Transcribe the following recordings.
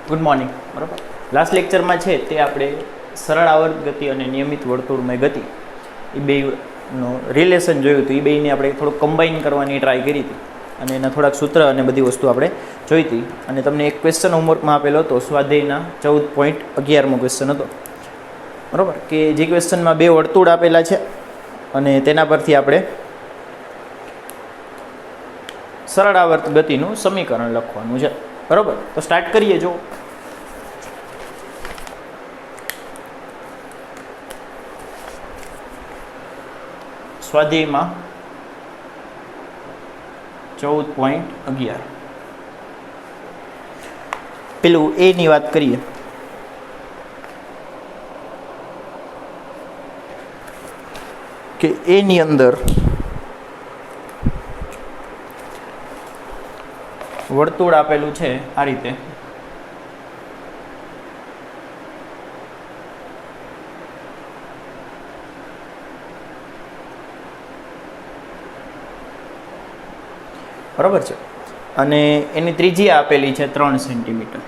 Good morning. બરાબર, last લેક્ચરમાં છે તે આપણે સરળ આવર્ત ગતિ અને નિયમિત વર્તુળમય ગતિ એ બેનો રિલેશન જોયું હતું. એ બેને આપણે થોડુંક કમ્બાઈન કરવાની ટ્રાય કરી હતી અને એના થોડાક સૂત્ર અને બધી વસ્તુ આપણે જોઈ હતી. અને તમને એક ક્વેશ્ચન હોમવર્કમાં આપેલો હતો, સ્વાધ્યાયના 14.11મો ક્વેશ્ચન હતો. બરાબર, કે જે ક્વેશ્ચનમાં બે વર્તુળ આપેલા છે અને તેના પરથી આપણે સરળ આવર્ત ગતિનું સમીકરણ લખવાનું છે. બરાબર, તો સ્ટાર્ટ કરીએ. જો સ્વાધ્યાયમાં 14.11 પેલું એ ની વાત કરીએ. કે એની અંદર વર્તુળ આપેલું છે આ રીતે. બરાબર છે, અને એની ત્રિજ્યા આપેલી છે 3 સેન્ટીમીટર.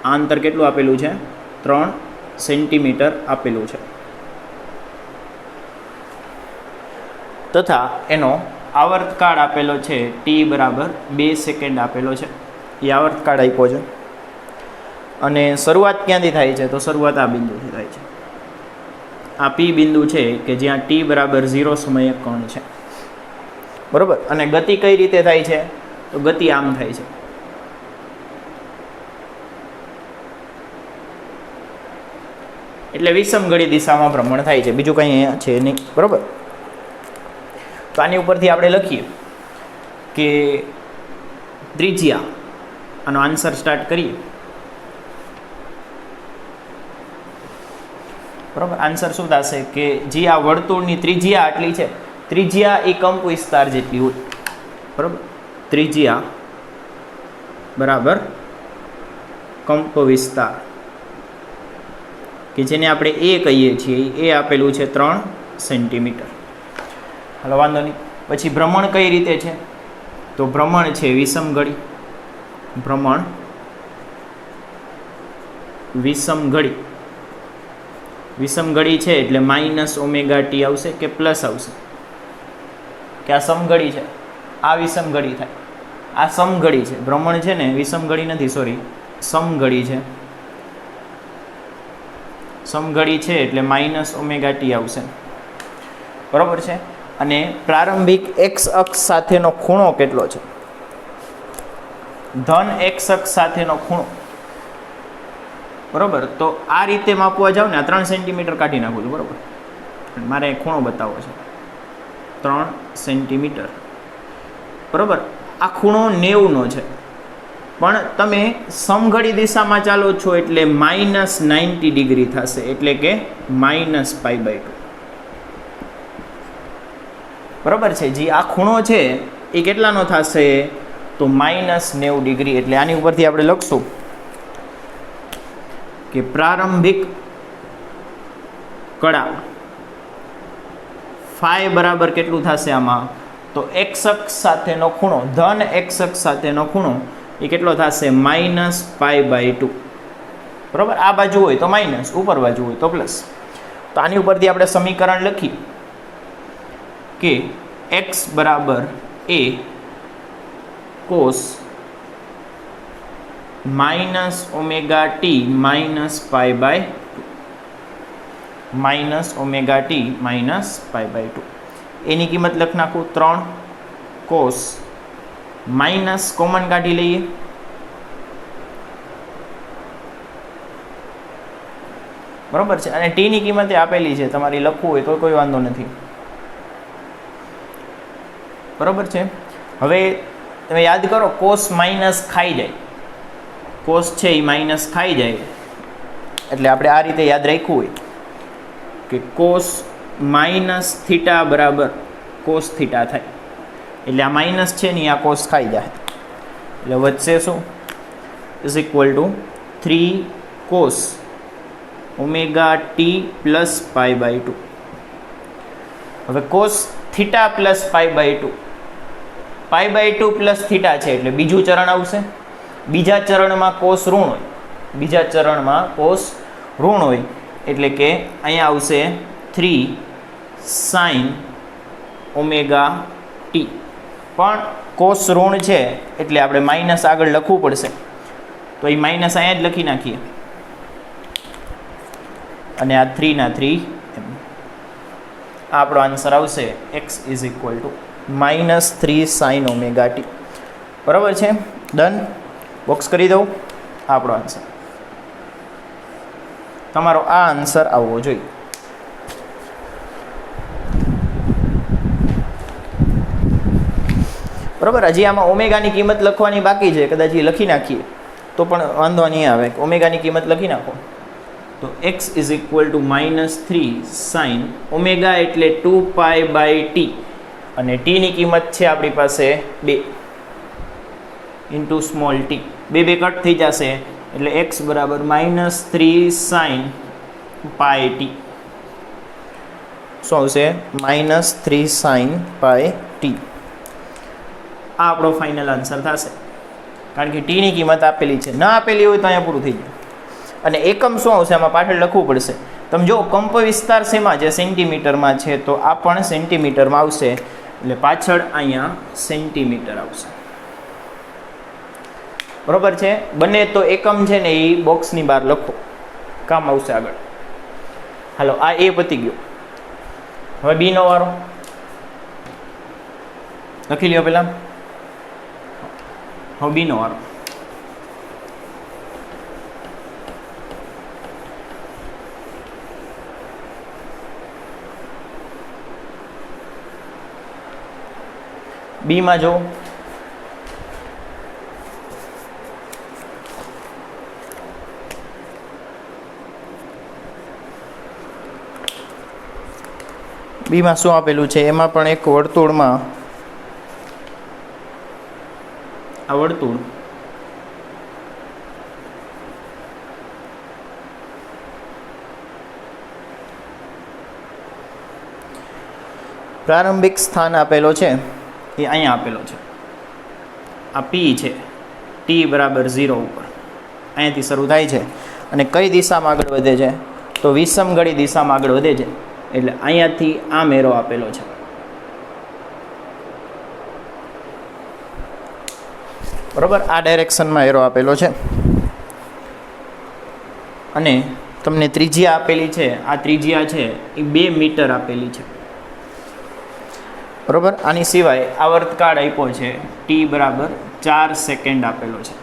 આ અંતર કેટલું આપેલું છે? 3 સેન્ટીમીટર આપેલું છે. તથા એનો આવર્તકાળ આપેલો છે t બરાબર 2 સેકન્ડ આપેલો છે. એ આવર્તકાળ આપ્યો છે. અને શરૂઆત ક્યાંથી થાય છે? તો શરૂઆત આ બિંદુથી થાય છે. આ P બિંદુ છે કે જ્યાં t બરાબર 0 સમયે કણ છે. બરાબર, અને ગતિ કઈ રીતે થાય છે? તો ગતિ આમ થાય છે. એટલે વિષમઘડી દિશામાં ભ્રમણ થાય છે, બીજું કંઈ અહીંયા છે નહીં. બરાબર, તો આની ઉપરથી આપણે લખીએ કે ત્રિજ્યા, આનો આન્સર સ્ટાર્ટ કરીએ. બરાબર, આન્સર શું થશે કે જે આ વર્તુળની ત્રિજ્યા આટલી છે, ત્રિજ્યા એ કંપ વિસ્તાર જેટલી હોય. બરાબર, ત્રિજ્યા બરાબર કંપ વિસ્તાર, કે જેને આપણે એ કહીએ છીએ, એ આપેલું છે 3 સેન્ટીમીટર. હાલો, વાંધો નહીં. પછી ભ્રમણ કઈ રીતે છે? તો ભ્રમણ છે વિષમઘડી. ભ્રમણ વિષમઘડી. વિષમઘડી છે એટલે -ωt આવશે કે પ્લસ આવશે? કે આ સમઘડી છે, આ વિષમઘડી થાય, આ સમઘડી છે. ભ્રમણ છે ને વિષમઘડી નથી, સોરી, સમઘડી છે. સમઘડી છે એટલે -ωt આવશે. બરાબર છે. અને પ્રારંભિક x અક્ષ સાથેનો ખૂણો કેટલો છે? ધન x અક્ષ સાથેનો ખૂણો. બરાબર, તો આ રીતે માપવા જાવ ને, આ 3 સેન્ટીમીટર કાઢી નાખું છું. બરાબર, મારે ખૂણો બતાવવો છે 3 સેન્ટીમીટર. બરાબર, આ ખૂણો 90નો છે, પણ તમે સમઘડી દિશામાં ચાલો છો એટલે -90 ડિગ્રી થશે, એટલે કે -π/2. બરાબર છે. જે આ ખૂણો છે એ કેટલાનો થશે? તો -90 ડિગ્રી. એટલે આની ઉપરથી આપણે લખશું કે પ્રારંભિક કળા ફાઈ બરાબર કેટલું થશે આમાં? તો x અક્ષ સાથેનો ખૂણો, ધન x અક્ષ સાથેનો ખૂણો એ કેટલો થશે? -π/2. બરાબર, આ બાજુ હોય તો માઇનસ, ઉપર બાજુ હોય તો પ્લસ. તો આની ઉપરથી આપણે સમીકરણ લખીએ કે x બરાબર a cos -ωt -π/2 એની કિંમત લખી નાખું 3 cos માઇનસ કોમન કાઢી લઈએ. બરાબર છે, અને ટી ની કિંમત આપેલી છે, તમારી લખવું હોય તો કોઈ વાંધો નથી. બરાબર છે. હવે તમે યાદ કરો, કોસ માઇનસ ખાઈ જાય, કોસ છે એ માઇનસ ખાઈ જાય, એટલે આપણે આ રીતે યાદ રાખ્યું હોય કે કોસ -θ બરાબર કોસ θ થાય. એટલે આ માઇનસ છે ને આ કોસ ખાઈ જાય, એટલે વધશે શું? Is equal to 3 cos ωt plus π/2. હવે કોસ θ પ્લસ π/2, π/2 પ્લસ θ છે એટલે બીજું ચરણ આવશે. બીજા ચરણમાં કોસ ઋણ હોય, બીજા ચરણમાં કોસ ઋણ હોય એટલે કે અહીંયા આવશે 3 sin ઓમેગા ટી, પણ કોસ ઋણ છે એટલે આપણે માઇનસ આગળ લખવું પડશે, તો એ માઇનસ અહીંયા જ લખી નાખીએ અને આ 3 ના 3 એમ આપણો આન્સર આવશે x = -3 sin ઓમેગા ટી. બરાબર છે, ડન. બોક્સ કરી દઉં. આપણો આન્સર, તમારો આ આન્સર આવવો જોઈએ. બરાબર, હજી આમાં ઓમેગાની કિંમત લખવાની બાકી છે, કદાચ એ લખી નાખીએ તો પણ વાંધો નહીં આવે. ઓમેગાની કિંમત લખી નાખો તો x = -3 sin ઓમેગા એટલે 2π/t અને t ની કિંમત છે આપણી પાસે 2 * સ્મોલ t. 2 કટ થઈ જશે એટલે x = -3 sin πt. શું આવશે? -3 sin πt. આ આપણો ફાઇનલ આન્સર થશે, કારણ કે ટી ની કિંમત આપેલી છે. ન આપેલી હોય તો અહીંયા પૂરું થઈ જાય. અને એકમ શું આવશે આમાં પાછળ લખવું પડશે. તમે જો કંપ વિસ્તાર શેમાં છે? સેન્ટીમીટરમાં છે, તો આ પણ સેન્ટીમીટરમાં આવશે એટલે પાછળ અહીંયા સેન્ટીમીટર આવશે. બરોબર છે, બંને તો એકમ છે ને એ બોક્સની બહાર લખો, કામ આવશે આગળ. હાલો, આ એ પતી ગયો. હવે બી નો વારો લખી લ્યો પેલા. હવે બી નો વારો. બીમાં જો બીમાં શું આપેલું છે? એમાં પણ એક વર્તુળમાં આ વર્તુળ પ્રારંભિક સ્થાન આપેલો છે, એ અહીંયા આપેલો છે. આ પી છે, t = 0 ઉપર અહીંયાથી શરૂ થાય છે અને કઈ દિશામાં આગળ વધે છે? તો વિષમગળી દિશામાં આગળ વધે છે. એટલે અહીંયાથી આમ એરો આપેલો છે. બરોબર, આ ડાયરેક્શનમાં એરો આપેલો છે અને તમને ત્રિજ્યા આપેલી છે. આ ત્રિજ્યા છે એ 2 મીટર આપેલી છે. બરોબર, આની સિવાય આવર્તકાળ આપ્યો છે, t = 4 સેકન્ડ આપેલો છે.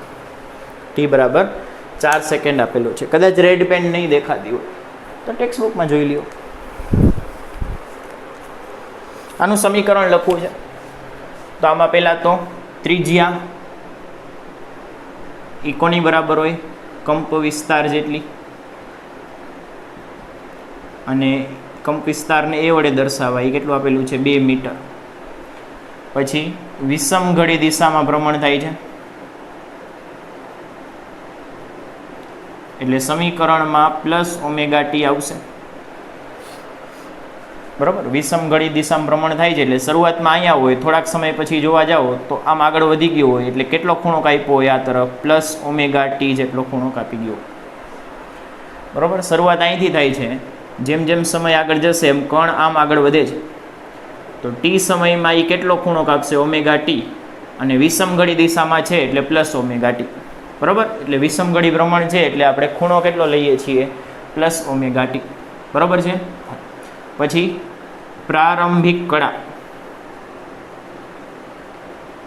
t = 4 સેકન્ડ આપેલો છે. કદાચ રેડ પેન નહીં દેખાતી હોય તો ટેક્સ્ટ બુકમાં જોઈ લ્યો. આનું સમીકરણ લખવું છે તો આમાં પહેલાં તો ત્રિજ્યા એ કોની બરાબર હોય? કંપ વિસ્તાર જેટલી. અને કંપ વિસ્તારને એ વડે દર્શાવાય. કેટલું આપેલું છે? 2 મીટર. પછી વિષમઘડી દિશામાં ભ્રમણ થાય છે એટલે સમીકરણમાં +ωt આવશે. બરાબર, વિષમઘડી દિશામાં ભ્રમણ થાય છે એટલે શરૂઆતમાં અહીંયા હોય, થોડાક સમય પછી જોવા જાઓ તો આમ આગળ વધી ગયો હોય એટલે કેટલો ખૂણો કાપ્યો હોય? આ તરફ +ωt જેટલો ખૂણો કાપી ગયો. બરાબર, શરૂઆત અહીંથી થાય છે. જેમ જેમ સમય આગળ જશે એમ કણ આમ આગળ વધે છે તો t સમયમાં એ કેટલો ખૂણો કાપશે? ωt. અને વિષમઘડી દિશામાં છે એટલે +ωt. બરાબર, એટલે વિષમઘડી ભ્રમણ છે એટલે આપણે ખૂણો કેટલો લઈએ છીએ? +ωt. બરાબર છે. પછી પ્રારંભિક કળા.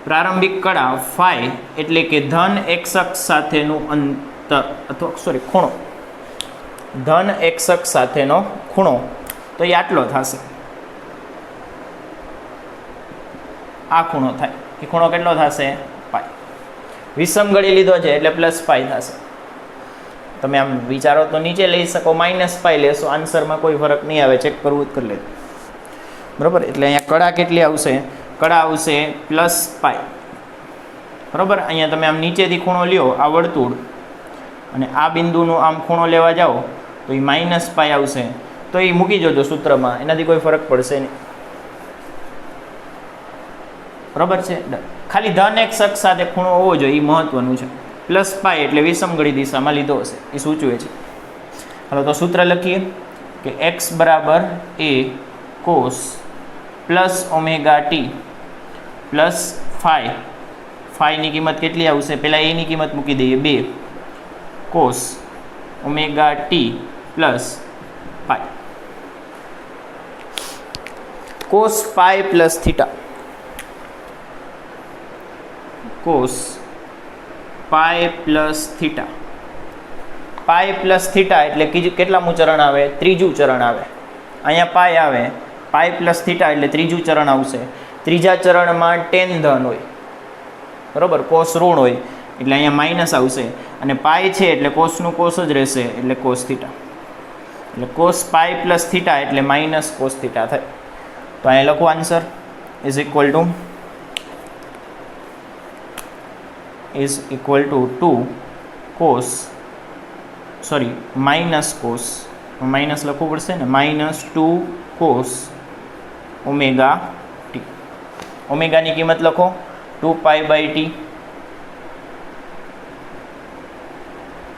પ્રારંભિક કળા ફાઈ એટલે કે ધન x અક્ષ સાથેનું અંતર અથવા ખૂણો. ધન x અક્ષ સાથેનો ખૂણો તો એ આટલો થશે. આ ખૂણો થાય. એ ખૂણો કેટલો થશે? પાઈ. વિષમઘડી લીધો છે એટલે +π થશે. તમે આમ વિચારો તો નીચે લઈ શકો, -π લેશો, આન્સરમાં કોઈ ફરક નહીં આવે. ચેક કરવું જ કરી લેજો. બરાબર, એટલે અહીંયા કળા કેટલી આવશે? કળા આવશે +π. બરાબર, અહીંયા તમે આમ નીચેથી ખૂણો લ્યો, આ વર્તુળ, અને આ બિંદુનો આમ ખૂણો લેવા જાઓ તો એ -π આવશે. તો એ મૂકી જોજો સૂત્રમાં, એનાથી કોઈ ફરક પડશે નહીં. બરાબર છે. ખાલી ધન x અક્ષ સાથે ખૂણો હોવો જોઈએ, એ મહત્વનું છે. પ્લસ પાઈ એટલે વિષમગળી દિશામાં લીધો હશે એ સૂચવે છે. હાલો તો સૂત્ર લખીએ કે એક્સ બરાબર A cos plus omega T plus ફાઈની કિંમત કેટલી આવશે? પહેલાં એની કિંમત મૂકી દઈએ 2 cos omega T plus pi. Cos pi plus theta, cos pi plus theta. Pi plus theta એટલે કેટલામું ચરણ આવે? ત્રીજું ચરણ આવે. અહીંયા પાઈ આવે, પાઈ પ્લસ થીટા એટલે ત્રીજું ચરણ આવશે. ત્રીજા ચરણમાં ટેન ધન હોય, બરાબર, કોસ ઋણ હોય એટલે અહીંયા માઇનસ આવશે. અને પાઈ છે એટલે કોસનું કોસ જ રહેશે એટલે કોસ થીટા. એટલે કોસ પાઈ પ્લસ થીટા એટલે માઇનસ કોસ થીટા થાય. તો અહીંયા લખો answer is equal to 2 cos minus cos, minus લખવું પડશે ને, -2 કોસ ઓમેગા ટી. ઓમેગાની કિંમત લખો 2π/t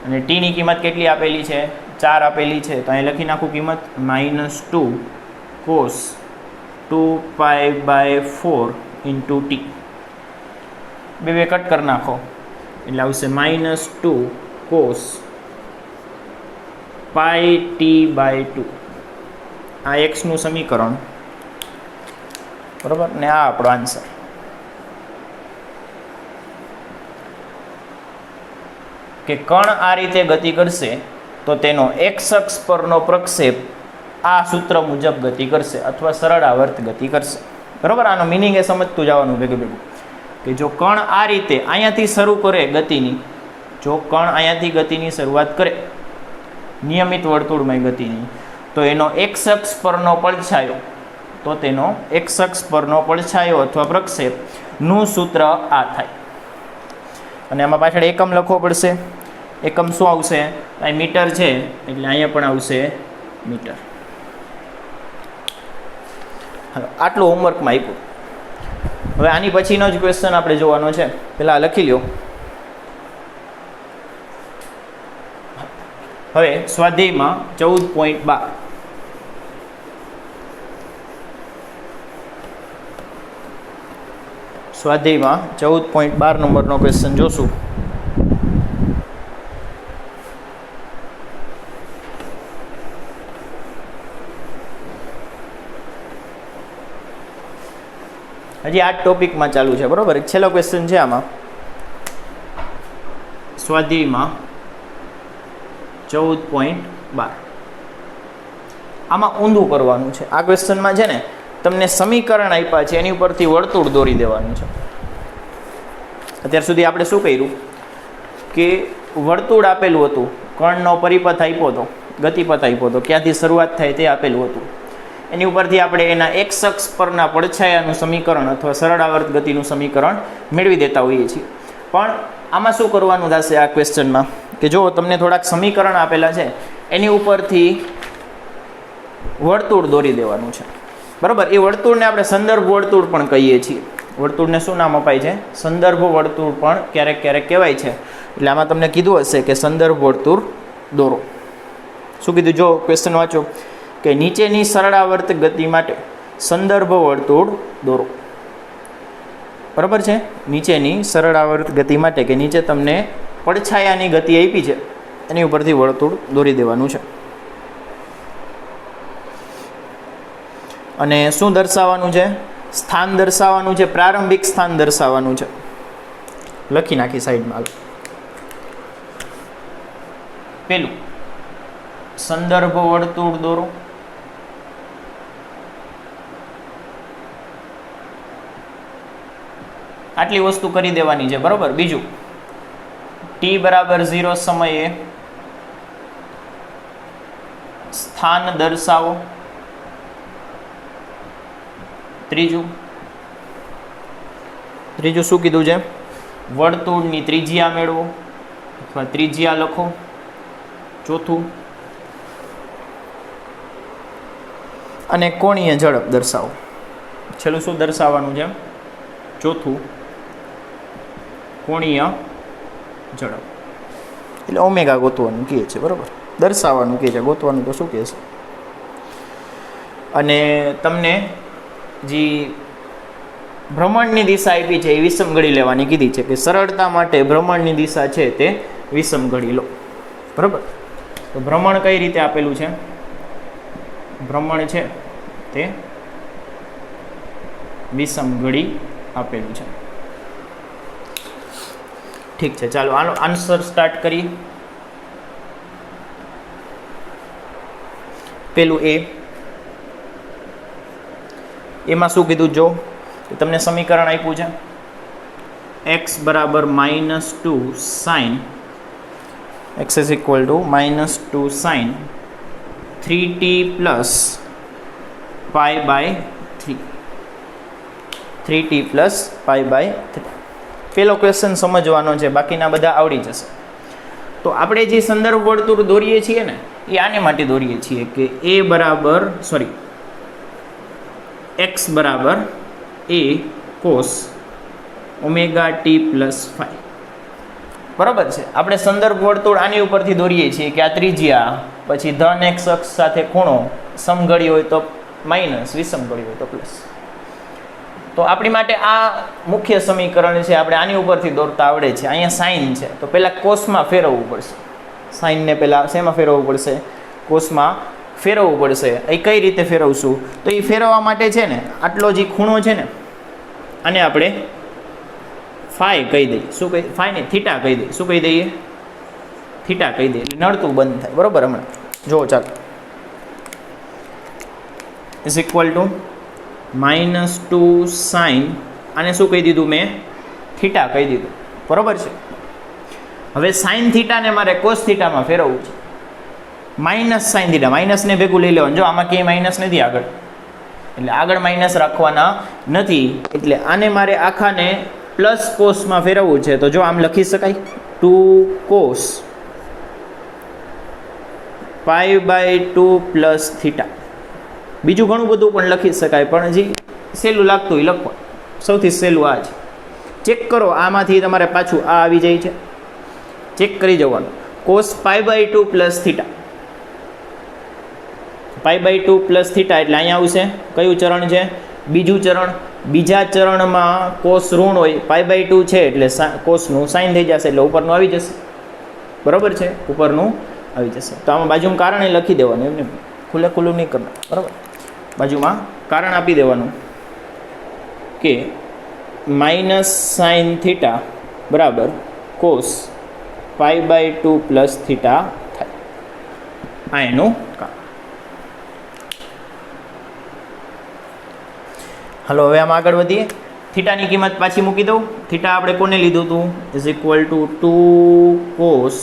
અને ટીની કિંમત કેટલી આપેલી છે? 4 આપેલી છે. તો અહીં લખી નાખું કિંમત -2 કોસ 2π/4 × t. બે કટ કરી નાખો એટલે આવશે -2 કોસ πt/2. આ એક્સનું સમીકરણ, બરાબર, ને આ આપણો આન્સર. કે કણ આ રીતે ગતિ કરશે તો તેનો એક્સ અક્ષ પરનો પ્રક્ષેપ આ સૂત્ર મુજબ ગતિ કરશે અથવા સરળ આવર્ત ગતિ કરશે. બરાબર, આનો મિનિંગ એ સમજતું જવાનું ભેગું ભેગું કે જો કણ આ રીતે અહીંયાથી શરૂ કરે ગતિની, જો કણ અહીંયાથી ગતિની શરૂઆત કરે નિયમિત વર્તુળમય ગતિની, તો એનો એક્સ અક્ષ પરનો પડછાયો, તો તેનો એક્સ અક્ષ પરનો પડછાયો અથવા પ્રક્ષેપનું સૂત્ર આ થાય. અને આમાં પાછળ એકમ લખવો પડશે. એકમ શું આવશે? અહીં મીટર છે એટલે અહીંયા પણ આવશે મીટર. હાલો, આટલું હોમવર્કમાં આપ્યું. હવે આની પછીનો જ ક્વેશ્ચન આપણે જોવાનો છે. પહેલાં લખી લ્યો. હવે સ્વાધ્યાયમાં 14.12 સ્વાધ્યાયમાં 14.12 નંબરનો ક્વેશ્ચન જોશું. હજી આ ટોપિકમાં ચાલુ છે, બરાબર. છેલ્લો ક્વેશ્ચન છે આમાં સ્વાધ્યાયમાં 14.12. આમાં ઊંધું કરવાનું છે. આ ક્વેશ્ચનમાં છે ને તમને સમીકરણ આપ્યા છે એની ઉપરથી વર્તુળ દોરી દેવાનું છે. અત્યાર સુધી આપણે શું કર્યું કે વર્તુળ આપેલું હતું, કણનો પરિપથ આપ્યો હતો, ગતિપથ આપ્યો હતો, ક્યાંથી શરૂઆત થાય તે આપેલું હતું. એની ઉપરથી આપણે એના એક્સ અક્ષ પરના પડછાયાનું સમીકરણ અથવા સરળ આવર્ત ગતિનું સમીકરણ મેળવી દેતા હોઈએ છીએ. પણ આમાં શું કરવાનું થશે આ ક્વેશ્ચનમાં કે જો તમને થોડાક સમીકરણ આપેલા છે એની ઉપરથી વર્તુળ દોરી દેવાનું છે, બરાબર. એ વર્તુળને આપણે સંદર્ભ વર્તુળ પણ કહીએ છીએ. વર્તુળને શું નામ અપાય છે? સંદર્ભ વર્તુળ પણ ક્યારેક ક્યારેક કહેવાય છે. એટલે આમાં તમને કીધું હશે કે સંદર્ભ વર્તુળ દોરો. શું કીધું? જો ક્વેશ્ચન વાંચો કે નીચેની સરળાવર્ત ગતિ માટે સંદર્ભ વર્તુળ દોરો. બરાબર છે? નીચેની સરળાવર્ત ગતિ માટે કે નીચે તમને પડછાયાની ગતિ આપી છે એની ઉપરથી વર્તુળ દોરી દેવાનું છે. અને શું દર્શાવવાનું છે? સ્થાન દર્શાવવાનું છે, પ્રારંભિક સ્થાન દર્શાવવાનું છે. લખી નાખી સાઈડમાં. પેલું સંદર્ભ વર્તુળ દોરો. આટલી વસ્તુ કરી દેવાની છે, બરોબર. બીજું t=0 સમયે સ્થાન દર્શાવો. ત્રીજું શું કીધું છે? વર્તુળની ત્રિજ્યા મેળવો અથવા ત્રિજ્યા લખો. ચોથું અને કોણીય ઝડપ દર્શાવો. છેલ્લું શું દર્શાવવાનું છે? ચોથું કોણીય ઝડપ. એટલે ઓમેગા ગોતવાનું કહે છે, બરાબર, દર્શાવવાનું કહે છે, ગોતવાનું તો શું કહે છે. અને તમને જે ભ્રમણની દિશા આપી છે એ વિષમ ઘડી લેવાની કીધી છે, કે સરળતા માટે ભ્રમણની દિશા છે તે વિષમ ઘડી લો, બરાબર. તો ભ્રમણ કઈ રીતે આપેલું છે? ભ્રમણ છે તે વિષમ ઘડી આપેલું છે. ઠીક છે, ચાલો આનો આન્સર સ્ટાર્ટ કરીએ. પેલું એમાં શું કીધું? જો તમને સમીકરણ આપ્યું છે x બરાબર -2 sin x is equal to -2 sin 3t plus pi by 3 3t plus pi by 3. પેલો ક્વેશ્ચન સમજવાનો છે, બાકીના બધા આવડી જશે. તો આપણે જે સંદર્ભ વર્તુળ દોરીએ છીએ ને એ આને માટે દોરીએ છીએ કે x બરાબર a cos omega t plus 5, બરાબર છે. આપણે સંદર્ભ વર્તુળ આની ઉપરથી દોરીએ છીએ કે આ ત્રિજ્યા, પછી ધન x અક્ષ સાથે ખૂણો સમઘડી હોય તો માઇનસ, વિષમઘડી હોય તો પ્લસ. તો આપણી માટે આ મુખ્ય સમીકરણ છે, આપણે આની ઉપરથી દોરતા આવડે છે. અહીંયા સાઇન છે તો પહેલાં કોસમાં ફેરવવું પડશે. સાઇનને પહેલાં શેમાં ફેરવવું પડશે? કોસમાં ફેરવવું પડશે. એ કઈ રીતે ફેરવશું? તો એ ફેરવવા માટે છે ને આટલો જે ખૂણો છે ને આને આપણે ફાઈ કહી દઈએ. શું કહી? ફાઈ ને થીટા કહી દઈએ. શું કહી દઈએ? થીટા કહી દઈએ. એટલે નડતું બંધ થાય, બરાબર. હમણાં જો ચાલો, ઇઝ ઇક્વલ ટુ -2 sin, આને શું કહી દીધું મેં? થીટા કહી દીધું, બરાબર છે. હવે સાઇન થીટાને મારે કોસ થીટામાં ફેરવવું છે. માઇનસ સાઇન થીટા, માઇનસને ભેગું લઈ લેવાનું. જો આમાં ક્યાંય માઇનસ નથી આગળ, એટલે આગળ માઇનસ રાખવાના નથી. એટલે આને મારે આખાને પ્લસ કોસમાં ફેરવવું છે. તો જો આમ લખી શકાય 2 cos π/2 પ્લસ થીટા. બીજું ઘણું બધું પણ લખી શકાય, પણ હજી સહેલું લાગતું હોય લખવા. સૌથી સહેલું આ છે. ચેક કરો, આમાંથી તમારે પાછું આ આવી જાય છે, ચેક કરી જવાનું. cos π/2 plus theta, π/2 plus theta એટલે અહીંયા આવશે. કયું ચરણ છે? બીજું ચરણ. બીજા ચરણમાં કોસ ઋણ હોય, π/2 છે એટલે કોસનું સાઇન થઈ જશે, એટલે ઉપરનું આવી જશે, બરાબર છે. ઉપરનું આવી જશે. તો આમાં બાજુમાં કારણ એ લખી દેવાનું, એમને ખુલ્લું નહીં કરવાનું, બરાબર. બાજુમાં કારણ આપી દેવાનું કે માઇનસ સાઇન થીટા બરાબર કોસ π/2 પ્લસ થીટા થાય. આ એનું કારણ. હલો, હવે આમ આગળ વધીએ. થીટાની કિંમત પાછી મૂકી દઉં. થીટા આપણે કોને લીધું હતું? Is equal to 2 cos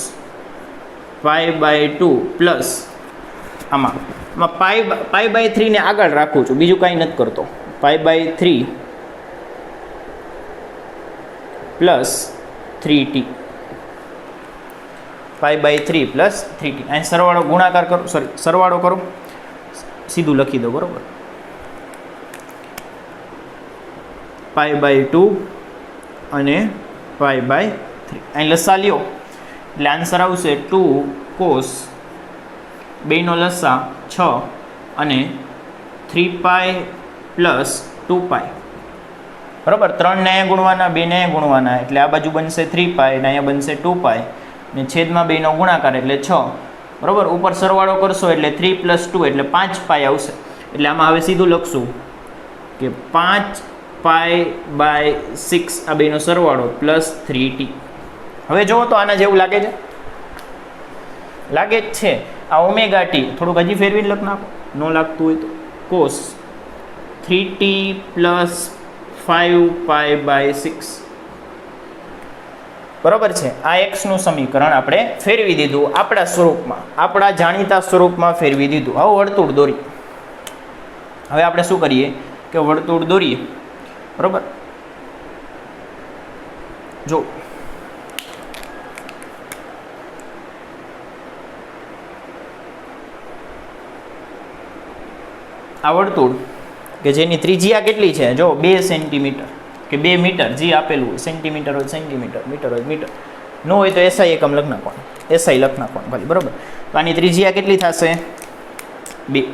π/2 plus આમાં π/3 ને આગળ રાખું છું, બીજું કાંઈ નથી કરતો. π/3 પ્લસ 3t, π/3 પ્લસ 3t. અહીં સરવાળો ગુણાકાર કરો, સરવાળો કરો, સીધું લખી દો, બરાબર. π/2 અને π/3 અહીં લસા લ્યો એટલે આન્સર આવશે 2 cos, બેનો લસા 6 અને 3π પ્લસ 2π, બરાબર. 3 ને અહીંયા ગુણવાના, 2 ને અહીંયા ગુણવાના, એટલે આ બાજુ બનશે 3π અને અહીંયા બનશે 2π, ને છેદમાં બેનો ગુણાકાર એટલે 6, બરાબર. ઉપર સરવાળો કરશો એટલે 3 + 2 એટલે 5π આવશે. એટલે આમાં હવે સીધું લખશું કે 5π/6 આ બેનો સરવાળો પ્લસ 3t. હવે જુઓ તો આના જેવું લાગે છે? લાગે જ છે. આ ઓમેગા ટી થોડુંક હજી ફેરવીને લખ નાખો, ન લાગતું હોય તો. કોસ 3t પ્લસ 5π/6, બરાબર છે. આ એક્સનું સમીકરણ આપણે ફેરવી દીધું આપણા સ્વરૂપમાં, આપણા જાણીતા સ્વરૂપમાં ફેરવી દીધું. હવે વર્તુળ દોરી. હવે આપણે શું કરીએ કે વર્તુળ દોરીએ, બરાબર. જો આ વર્તુળ કે જેની ત્રિજ્યા કેટલી છે? જો 2 સેન્ટીમીટર કે 2 મીટર, જે આપેલું હોય. સેન્ટીમીટર હોય સેન્ટીમીટર, મીટર હોય મીટર. ન હોય તો એસઆઈ એકમ લખ નાખવાનું, એસઆઈ લખ નાખવાનું ખાલી, બરાબર. તો આની ત્રિજ્યા કેટલી થશે? 2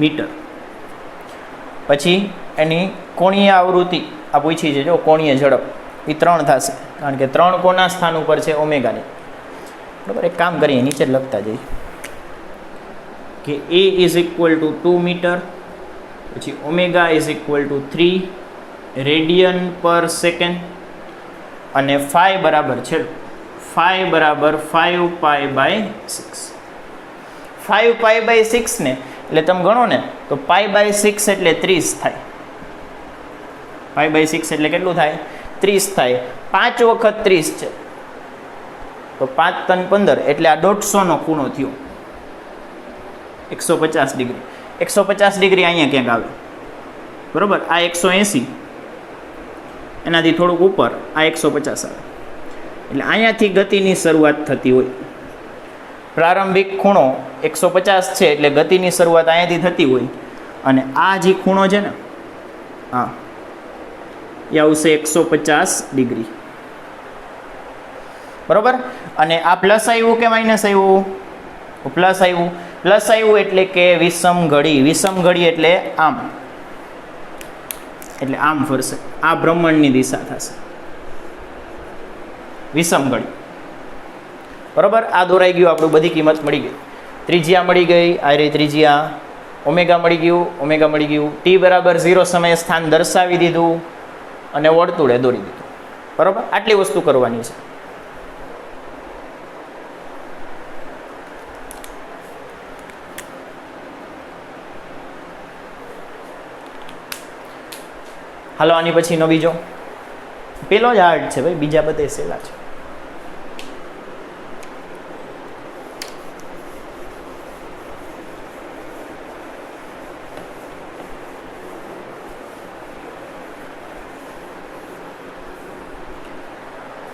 મીટર. પછી એની કોણીય આવૃત્તિ આ પૂછી છે, જો કોણીય ઝડપ એ 3 થશે, કારણ કે 3 કોના સ્થાન ઉપર છે? ઓમેગાની. બરાબર. એક કામ કરીએ, નીચે લખતા જઈએ કે A is equal to 2 metre, પછી omega is equal to 3 radian per second, અને ફાઈ બરાબર છે, ફાઈ બરાબર 5 પાઈ બાય 6. 5 પાઈ બાય 6 ને એટલે તમે ગણો ને તો પાઈ બાય 6 એટલે 30 થાય. પાઈ બાય 6 એટલે કેટલું થાય? 30 થાય. 5 વખત 30 છે તો 5 3 15 એટલે આ 150 નો ખૂણો થયો, 150 ડિગ્રી. 150 ડિગ્રી અહીંયા ક્યાંક આવે, બરાબર. આ 180, એનાથી થોડુંક ઉપર આ 150 આવે, એટલે અહીંયાથી ગતિની શરૂઆત થતી હોય. પ્રારંભિક ખૂણો 150 છે એટલે ગતિની શરૂઆત અહીંયાથી થતી હોય, અને આ જે ખૂણો છે ને હા એ આવશે 150 ડિગ્રી, બરાબર. અને આ પ્લસ આવ્યું કે માઇનસ આવ્યું? પ્લસ આવ્યું. પ્લસ આવ્યું એટલે કે વિષમ ઘડી. વિષમ ઘડી એટલે આમ, એટલે આમ ફરશે, આ ભ્રમણની દિશા થશે, વિષમ ઘડી, બરાબર. આ દોરાઈ ગયું, આપણું બધી કિંમત મળી ગઈ. ત્રિજ્યા મળી ગઈ, આ રે ત્રિજ્યા, ઓમેગા મળી ગયું, ઓમેગા મળી ગયું. ટી બરાબર 0 સમયે સ્થાન દર્શાવી દીધું અને વર્તુળે દોરી દીધું, બરાબર. આટલી વસ્તુ કરવાની છે. હાલો આની પછીનો બીજો, પેલો જ હાર્ડ છે ભાઈ, બીજા બધે સહેલા છે.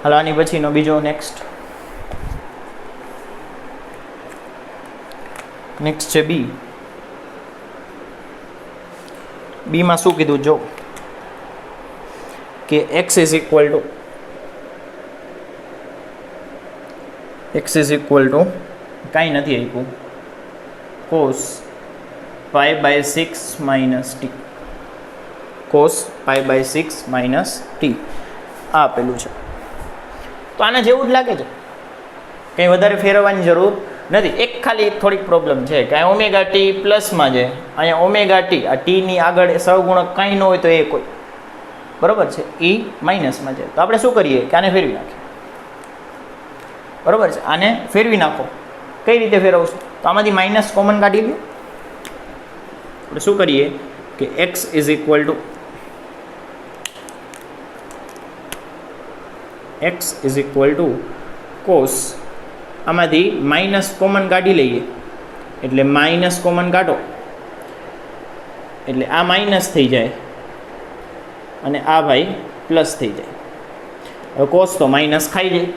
હાલો આની પછીનો બીજો, નેક્સ્ટ છે બી. બીમાં શું કીધું જો કે x ઇઝ ઇક્વલ ટુ કાંઈ નથી આપ્યું, cos pi by 6 minus t, cos pi by 6 minus t આ આપેલું છે. તો આના જેવું જ લાગે છે, કંઈ વધારે ફેરવવાની જરૂર નથી. એક ખાલી થોડીક પ્રોબ્લેમ છે કે અહીંયા ઓમેગા ટી પ્લસમાં છે, અહીંયા ઓમેગા ટી આ ટીની આગળ સહગુણક કાંઈ ન હોય તો એ કોઈ, બરાબર છે, એ માઇનસમાં છે. તો આપણે શું કરીએ કે આને ફેરવી નાખીએ, બરાબર છે. આને ફેરવી નાખો. કઈ રીતે ફેરવશું? તો આમાંથી માઇનસ કોમન કાઢી લો. આપણે શું કરીએ કે x is equal two cos, આમાંથી માઇનસ કોમન કાઢી લઈએ, એટલે માઇનસ કોમન કાઢો એટલે આ માઇનસ થઈ જાય અને આ ભાઈ પ્લસ થઈ જાય. હવે કોસ તો માઇનસ ખાઈ જાય,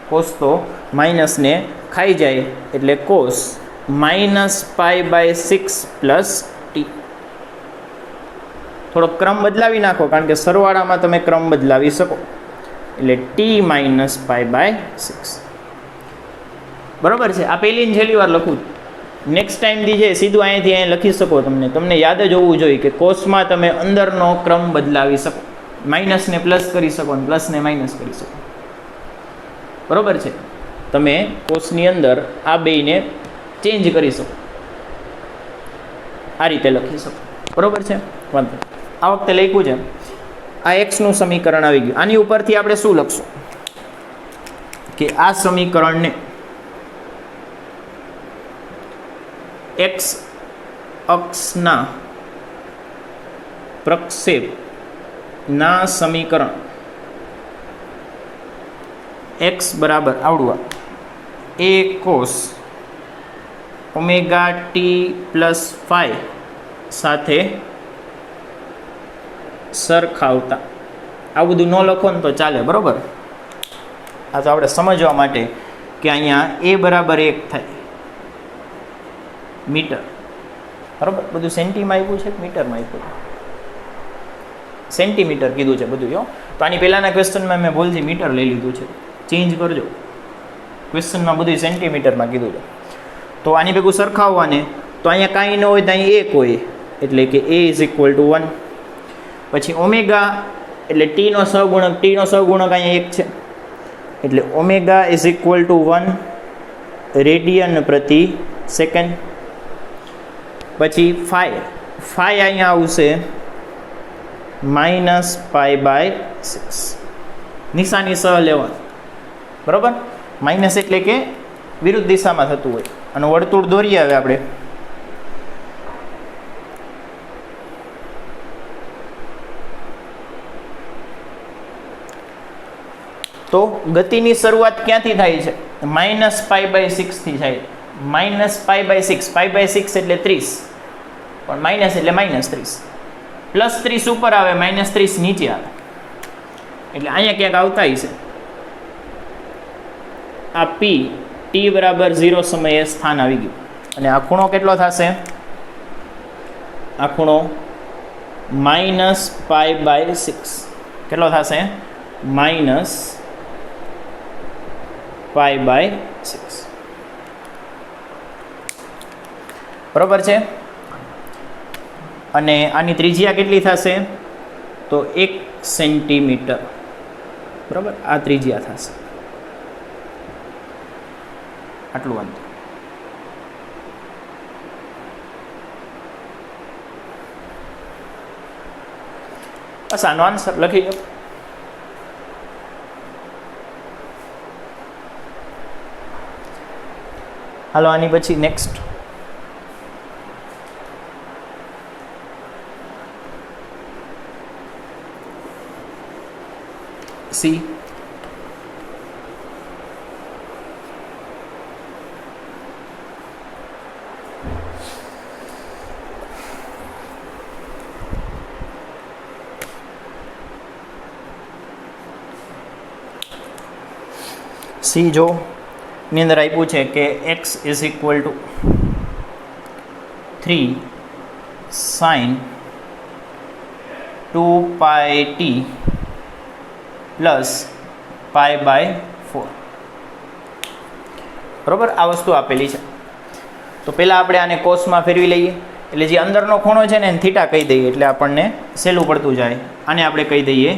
કોસ તો માઇનસને ખાઈ જાય, એટલે cos minus pi by 6 plus t. થોડો ક્રમ બદલાવી નાખો, કારણ કે સરવાળામાં તમે ક્રમ બદલાવી શકો, એટલે ટી માઇનસ પાઈ બાય 6, બરાબર છે. આ પહેલી છેલ્લી વાર લખું. નેક્સ્ટ ટાઈમથી છે સીધું અહીંયાથી અહીંયા લખી શકો. તમને યાદ જ હોવું જોઈએ કે કોસમાં તમે અંદરનો ક્રમ બદલાવી શકો, માઇનસને પ્લસ કરી શકો અને પ્લસને માઇનસ કરી શકો, બરાબર છે. તમે કોસની અંદર આ બેયને ચેન્જ કરી શકો, આ રીતે લખી શકો, બરાબર છે. વાંધો આ વખતે લખ્યું છે આ એક્સનું સમીકરણ આવી ગયું. આની ઉપરથી આપણે શું લખશું કે આ સમીકરણને એક્સ અક્ષના પ્રક્ષેપના સમીકરણ એક્સ બરાબર આવડું એ કોસ ઓમેગા ટી પ્લસ 5 સાથે સરખાવતા. આ બધું ન લખો ને તો ચાલે, બરાબર. આ તો આપણે સમજવા માટે કે અહીંયા એ બરાબર 1 થાય મીટર, બરાબર. બધું સેન્ટીમાં આપ્યું છે કે મીટરમાં આપ્યું છે? સેન્ટીમીટર કીધું છે બધું. તો આની પહેલાંના ક્વેશ્ચનમાં મેં ભૂલથી મીટર લઈ લીધું છે, ચેન્જ કરજો. ક્વેશ્ચનમાં બધું સેન્ટીમીટરમાં કીધું છે. તો આની ભેગું સરખાવવાને તો અહીંયા કાંઈ ન હોય તો અહીં 1 હોય, એટલે કે a ઇઝ ઇક્વલ ટુ 1. પછી ઓમેગા એટલે ટીનો સહગુણક અહીંયા 1 છે, એટલે omega is equal two 1 radian પ્રતિ સેકન્ડ. પછી ફાઈ અહીંયા આવશે -π/6. નિશાની સહ લેવાનું, બરાબર. માઇનસ એટલે કે વિરુદ્ધ દિશામાં થતું હોય. અને વર્તુળ દોરીએ હવે આપણે. તો ગતિની શરૂઆત ક્યાંથી થાય છે? -π/6 થી થાય. -π/6, π/6 એટલે 30, પણ માઇનસ એટલે -30. +30 ઉપર આવે, -30 નીચે આવે, એટલે અહીંયા ક્યાંક આવતા છે. આ p t બરાબર 0 સમયે સ્થાન આવી ગયું. અને આ ખૂણો કેટલો થશે? આ ખૂણો -π/6 કેટલો થશે? -π/6. બરાબર છે. અને આની ત્રિજ્યા કેટલી થશે? તો 1 સેન્ટીમીટર. બરાબર, આ ત્રિજ્યા થશે, આટલું અંતર. બસ આનો આન્સર લખી દો. હાલો, આની પછી નેક્સ્ટ સી. સી જો ની અંદર આપ્યું છે કે x is equal to 3 sin 2πt plus π/4. બરાબર, આ વસ્તુ આપેલી છે. તો પહેલાં આપણે આને કોસમાં ફેરવી લઈએ, એટલે જે અંદરનો ખૂણો છે ને એને થીટા કહી દઈએ, એટલે આપણને સહેલું પડતું જાય. આને આપણે કહી દઈએ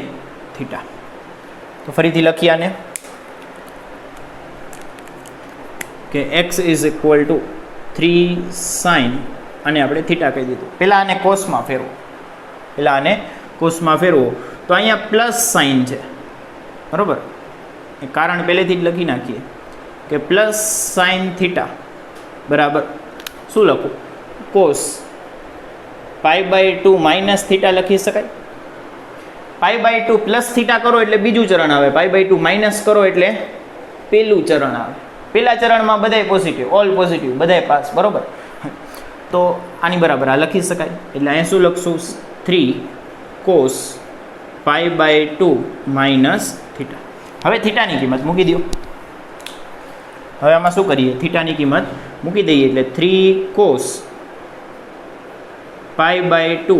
થીટા. તો ફરીથી લખીએ આને કે x is equal to 3 sin, અને આપણે થીટા કહી દીધું. પહેલાં આને કોસમાં ફેરવો, તો અહીંયા પ્લસ સાઇન છે, બરાબર. એ કારણ પહેલેથી જ લખી નાખીએ કે પ્લસ સાઇન થીટા બરાબર શું લખું? કોસ π/2 માઇનસ થીટા લખી શકાય. π/2 પ્લસ થીટા કરો એટલે બીજું ચરણ આવે, π/2 માઇનસ કરો એટલે પહેલું ચરણ આવે. પહેલા ચરણમાં બધાય પોઝિટિવ, ઓલ પોઝિટિવ, બધાય પાસ, બરાબર. તો આની બરાબર આ લખી શકાય. એટલે અહીંયા શું લખશું? 3 cos π/2 માઇનસ થીટા. હવે થીટાની કિંમત મૂકી દો. હવે આમાં શું કરીએ? થીટાની કિંમત મૂકી દઈએ, એટલે 3 cos π/2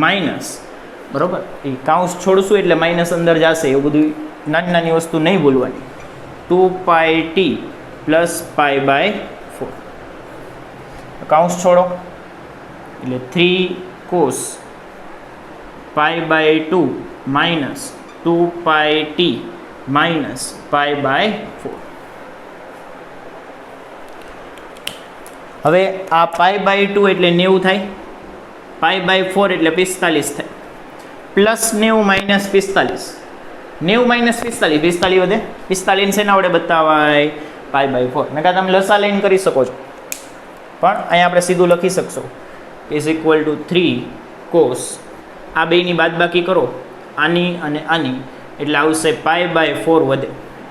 માઇનસ, બરાબર. એ કાઉન્સ છોડશું એટલે માઇનસ અંદર જશે, એવું બધું નાની નાની વસ્તુ નહીં બોલવાની. 2πt plus π/4. કાઉન્સ છોડો એટલે 3 cos π/2 માઇનસ 2πt માઇનસ π/4. હવે આ π/2 એટલે 90 થાય, π/4 એટલે 45 થાય. પ્લસ 90 માઇનસ 45, 90 માઇનસ 45, 45 વધે. 45 શેના વડે બતાવાય? π/4. મેં કહા તમે લસા લઈને કરી શકો છો, પણ અહીંયા આપણે સીધું લખી શકશો ઇઝ ઇક્વલ ટુ 3 cos, આ બેની બાદબાકી કરો, આની અને આની, એટલે આવશે π/4 વધે.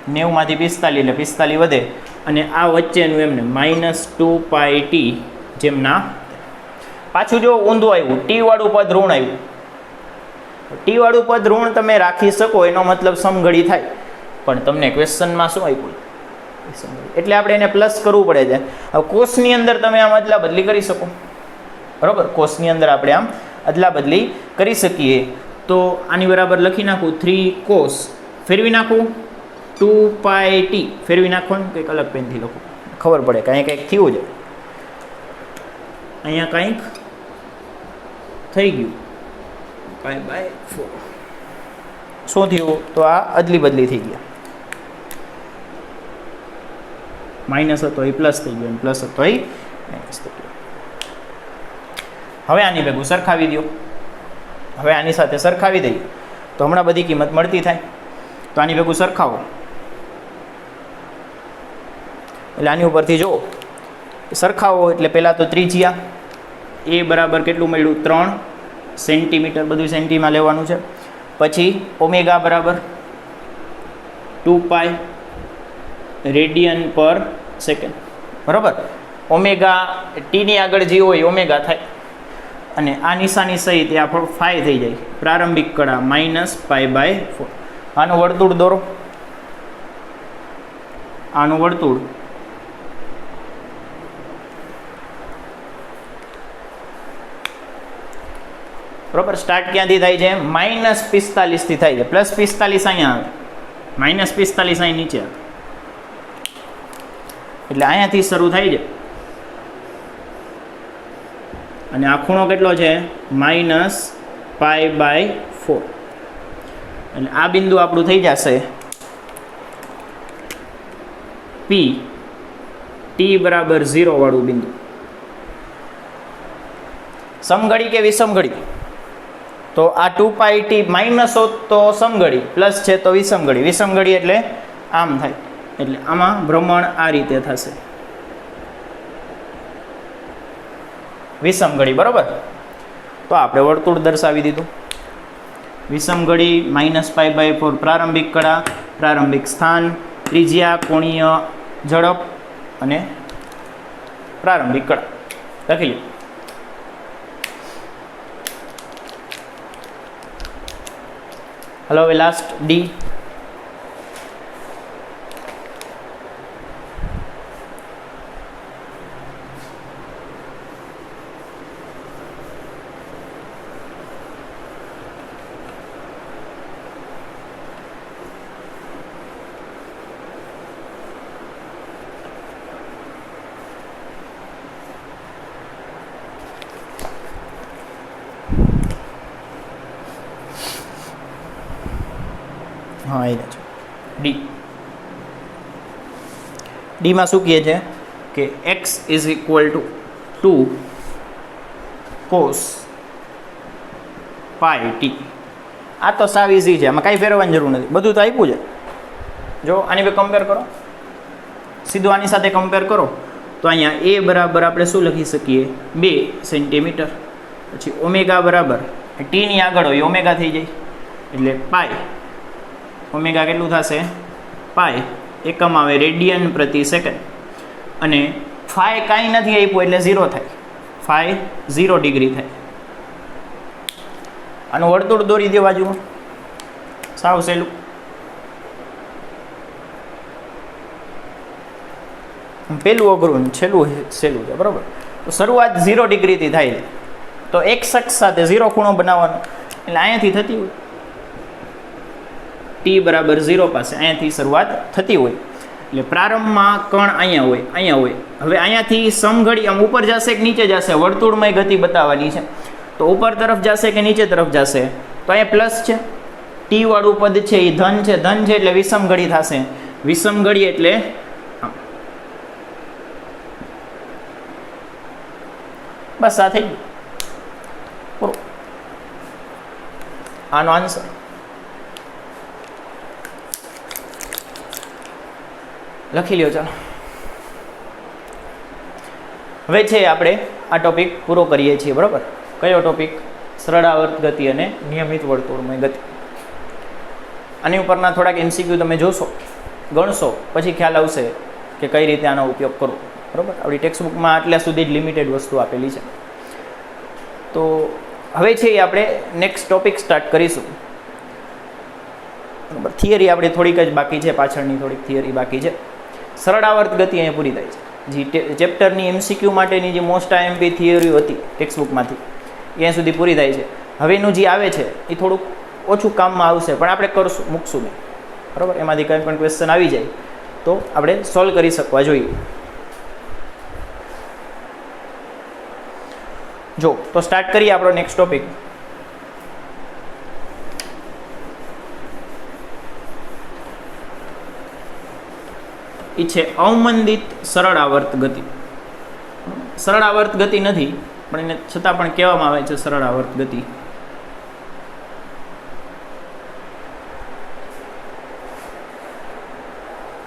90 માંથી 45 એટલે 45 વધે, અને આ વચ્ચેનું એમને -2πt જેમના. પાછું જો ઊંધું આવ્યું, ટી વાળું પદ ઋણ આવ્યું. ટી વાળું પદ ઋણ તમે રાખી શકો, એનો મતલબ સમઘડી થાય, પણ તમને ક્વેશ્ચનમાં શું આપ્યું? એટલે આપણે એને પ્લસ કરવું પડે છે. હવે કોષની અંદર તમે આમ અદલા બદલી કરી શકો, બરાબર. કોષની અંદર આપણે આમ અદલા બદલી કરી શકીએ. તો આની બરાબર લખી નાખું 3 cos, ફેરવી નાખું 2πt, ફેરવી નાખો ને કંઈક અલગ પેનથી લખું, ખબર પડે કે અહીંયા કંઈક થયું છે, અહીંયા કંઈક થઈ ગયું, π/4. શું થયું? તો આ અદલી બદલી થઈ ગયા, માઇનસ હતો એ પ્લસ થઈ ગયો, પ્લસ હતો એ માઇનસ થઈ ગયો. હવે આની ભેગું સરખાવી દો, હવે આની સાથે સરખાવી દઈએ તો હમણાં બધી કિંમત મળતી થાય. તો આની ભેગું સરખાવો એટલે આની ઉપરથી જુઓ, સરખાવો એટલે પહેલાં તો ત્રિજ્યા એ બરાબર કેટલું મળ્યું? 3 સેન્ટીમીટર, બધું સેન્ટીમાં લેવાનું છે. પછી ઓમેગા બરાબર 2π રેડિયન પર સેકન્ડ, બરાબર. ઓમેગા ટીની આગળ જે હોય ઓમેગા થાય, અને આ નિશાની સહિત એ આપણો ફાઈ થઈ જાય, પ્રારંભિક કળા -π/4. આનું વર્તુળ દોરો, આનું વર્તુળ બરાબર. સ્ટાર્ટ ક્યાંથી થાય છે? -45 થી થાય છે, +45 અહીંયા આવે, -45 અહીં નીચે આવે, એટલે અહીંયાથી શરૂ થાય છે. અને આ ખૂણો કેટલો છે? -π/4. એટલે આ બિંદુ આપણું થઈ જશે P, T બરાબર 0 વાળું બિંદુ. સમઘડી કે વિષમઘડી? તો આ 2πt માઇનસ હોત તો સમઘડી, પ્લસ છે તો વિષમઘડી. વિષમઘડી એટલે આમ થાય, એટલે આમાં ભ્રમણ આ રીતે થશે, વિષમઘડી, બરાબર. તો આપણે વર્તુળ દર્શાવી દીધું. વિષમઘડી -π/4, પ્રારંભિક કળા, પ્રારંભિક સ્થાન, ત્રિજ્યા, કોણીય ઝડપ અને પ્રારંભિક કળા લખી લો. હલો, હવે લાસ્ટ ડી. હા, એ છે ડી. ડીમાં શું કહે છે કે x is equal to 2 cos πt. આ તો સાવ ઇઝી છે, આમાં કાંઈ ફેરવવાની જરૂર નથી, બધું તો આપ્યું છે. જો આની બે કમ્પેર કરો, સીધું આની સાથે કમ્પેર કરો તો અહીંયા એ બરાબર આપણે શું લખી શકીએ? 2 સેન્ટીમીટર. પછી ઓમેગા બરાબર ટીની આગળ હોય ઓમેગા થઈ જાય, એટલે પાઈ. ઓમેગા કેટલું થશે? પાઈ. એકમ આવે રેડિયન પ્રતિ સેકન્ડ. અને ફાઈ કાંઈ નથી આપ્યું એટલે 0 થાય, ફાઈ 0 ડિગ્રી થાય. આનું વર્તુળ દોરી દે બાજુમાં, સાવ સહેલું. પેલું અઘરું છેલ્લું સહેલું છે, બરાબર. તો શરૂઆત 0 ડિગ્રીથી થાય છે, તો એક અક્ષ સાથે 0 ખૂણો બનાવવાનો, એટલે અહીંયાથી થતી હોય t બરાબર 0 પાસે, અહીંયાથી શરૂઆત થતી હોય, એટલે પ્રારંભમાં કણ અહીંયા હોય, અહીંયા હોય. હવે અહીંયાથી સમઘડી આમ ઉપર જશે કે નીચે જશે, વર્તુળમય ગતિ બતાવવાની છે. તો ઉપર તરફ જશે કે નીચે તરફ જશે? તો અહીંયા પ્લસ છે, ટી વાળું પદ છે એ ધન છે, ધન છે એટલે વિષમઘડી થશે. વિષમઘડી એટલે બસ આ થઈ ગયું પૂરું. આનો આન્સર લખી લ્યો. ચાલો હવે છે આપણે આ ટોપિક પૂરો કરીએ છીએ, બરાબર. કયો ટોપિક? સરળ આવર્ત ગતિ અને નિયમિત વર્તુળમય ગતિ. આની ઉપરના થોડાક MCQ તમે જોશો, ગણશો, પછી ખ્યાલ આવશે કે કઈ રીતે આનો ઉપયોગ કરવો, બરાબર. આપણી ટેક્સ્ટબુકમાં આટલા સુધી જ લિમિટેડ વસ્તુ આપેલી છે. તો હવે છે એ આપણે નેક્સ્ટ ટોપિક સ્ટાર્ટ કરીશું, બરાબર. થિયરી આપણે થોડીક જ બાકી છે, પાછળની થોડીક થિયરી બાકી છે. સરળ આવર્ત ગતિ અહીંયા પૂરી થાય છે. જે ચેપ્ટરની MCQ માટેની જે મોસ્ટ IMP થિયરીઓ હતી ટેક્સ્ટબુકમાંથી ત્યાં સુધી પૂરી થાય છે. હવે એનું જે આવે છે એ થોડુંક ઓછું કામમાં આવશે, પણ આપણે કરશું, મૂકશું નહીં, બરાબર. એમાંથી કંઈ પણ ક્વેશ્ચન આવી જાય તો આપણે સોલ્વ કરી શકવા જોઈએ. જો તો સ્ટાર્ટ કરીએ આપણો નેક્સ્ટ ટોપિક. એ છે અવમંદિત સરળ આવર્ત ગતિ. સરળ આવર્ત ગતિ નથી, પણ એને છતાં પણ કહેવામાં આવે છે સરળ આવર્ત ગતિ.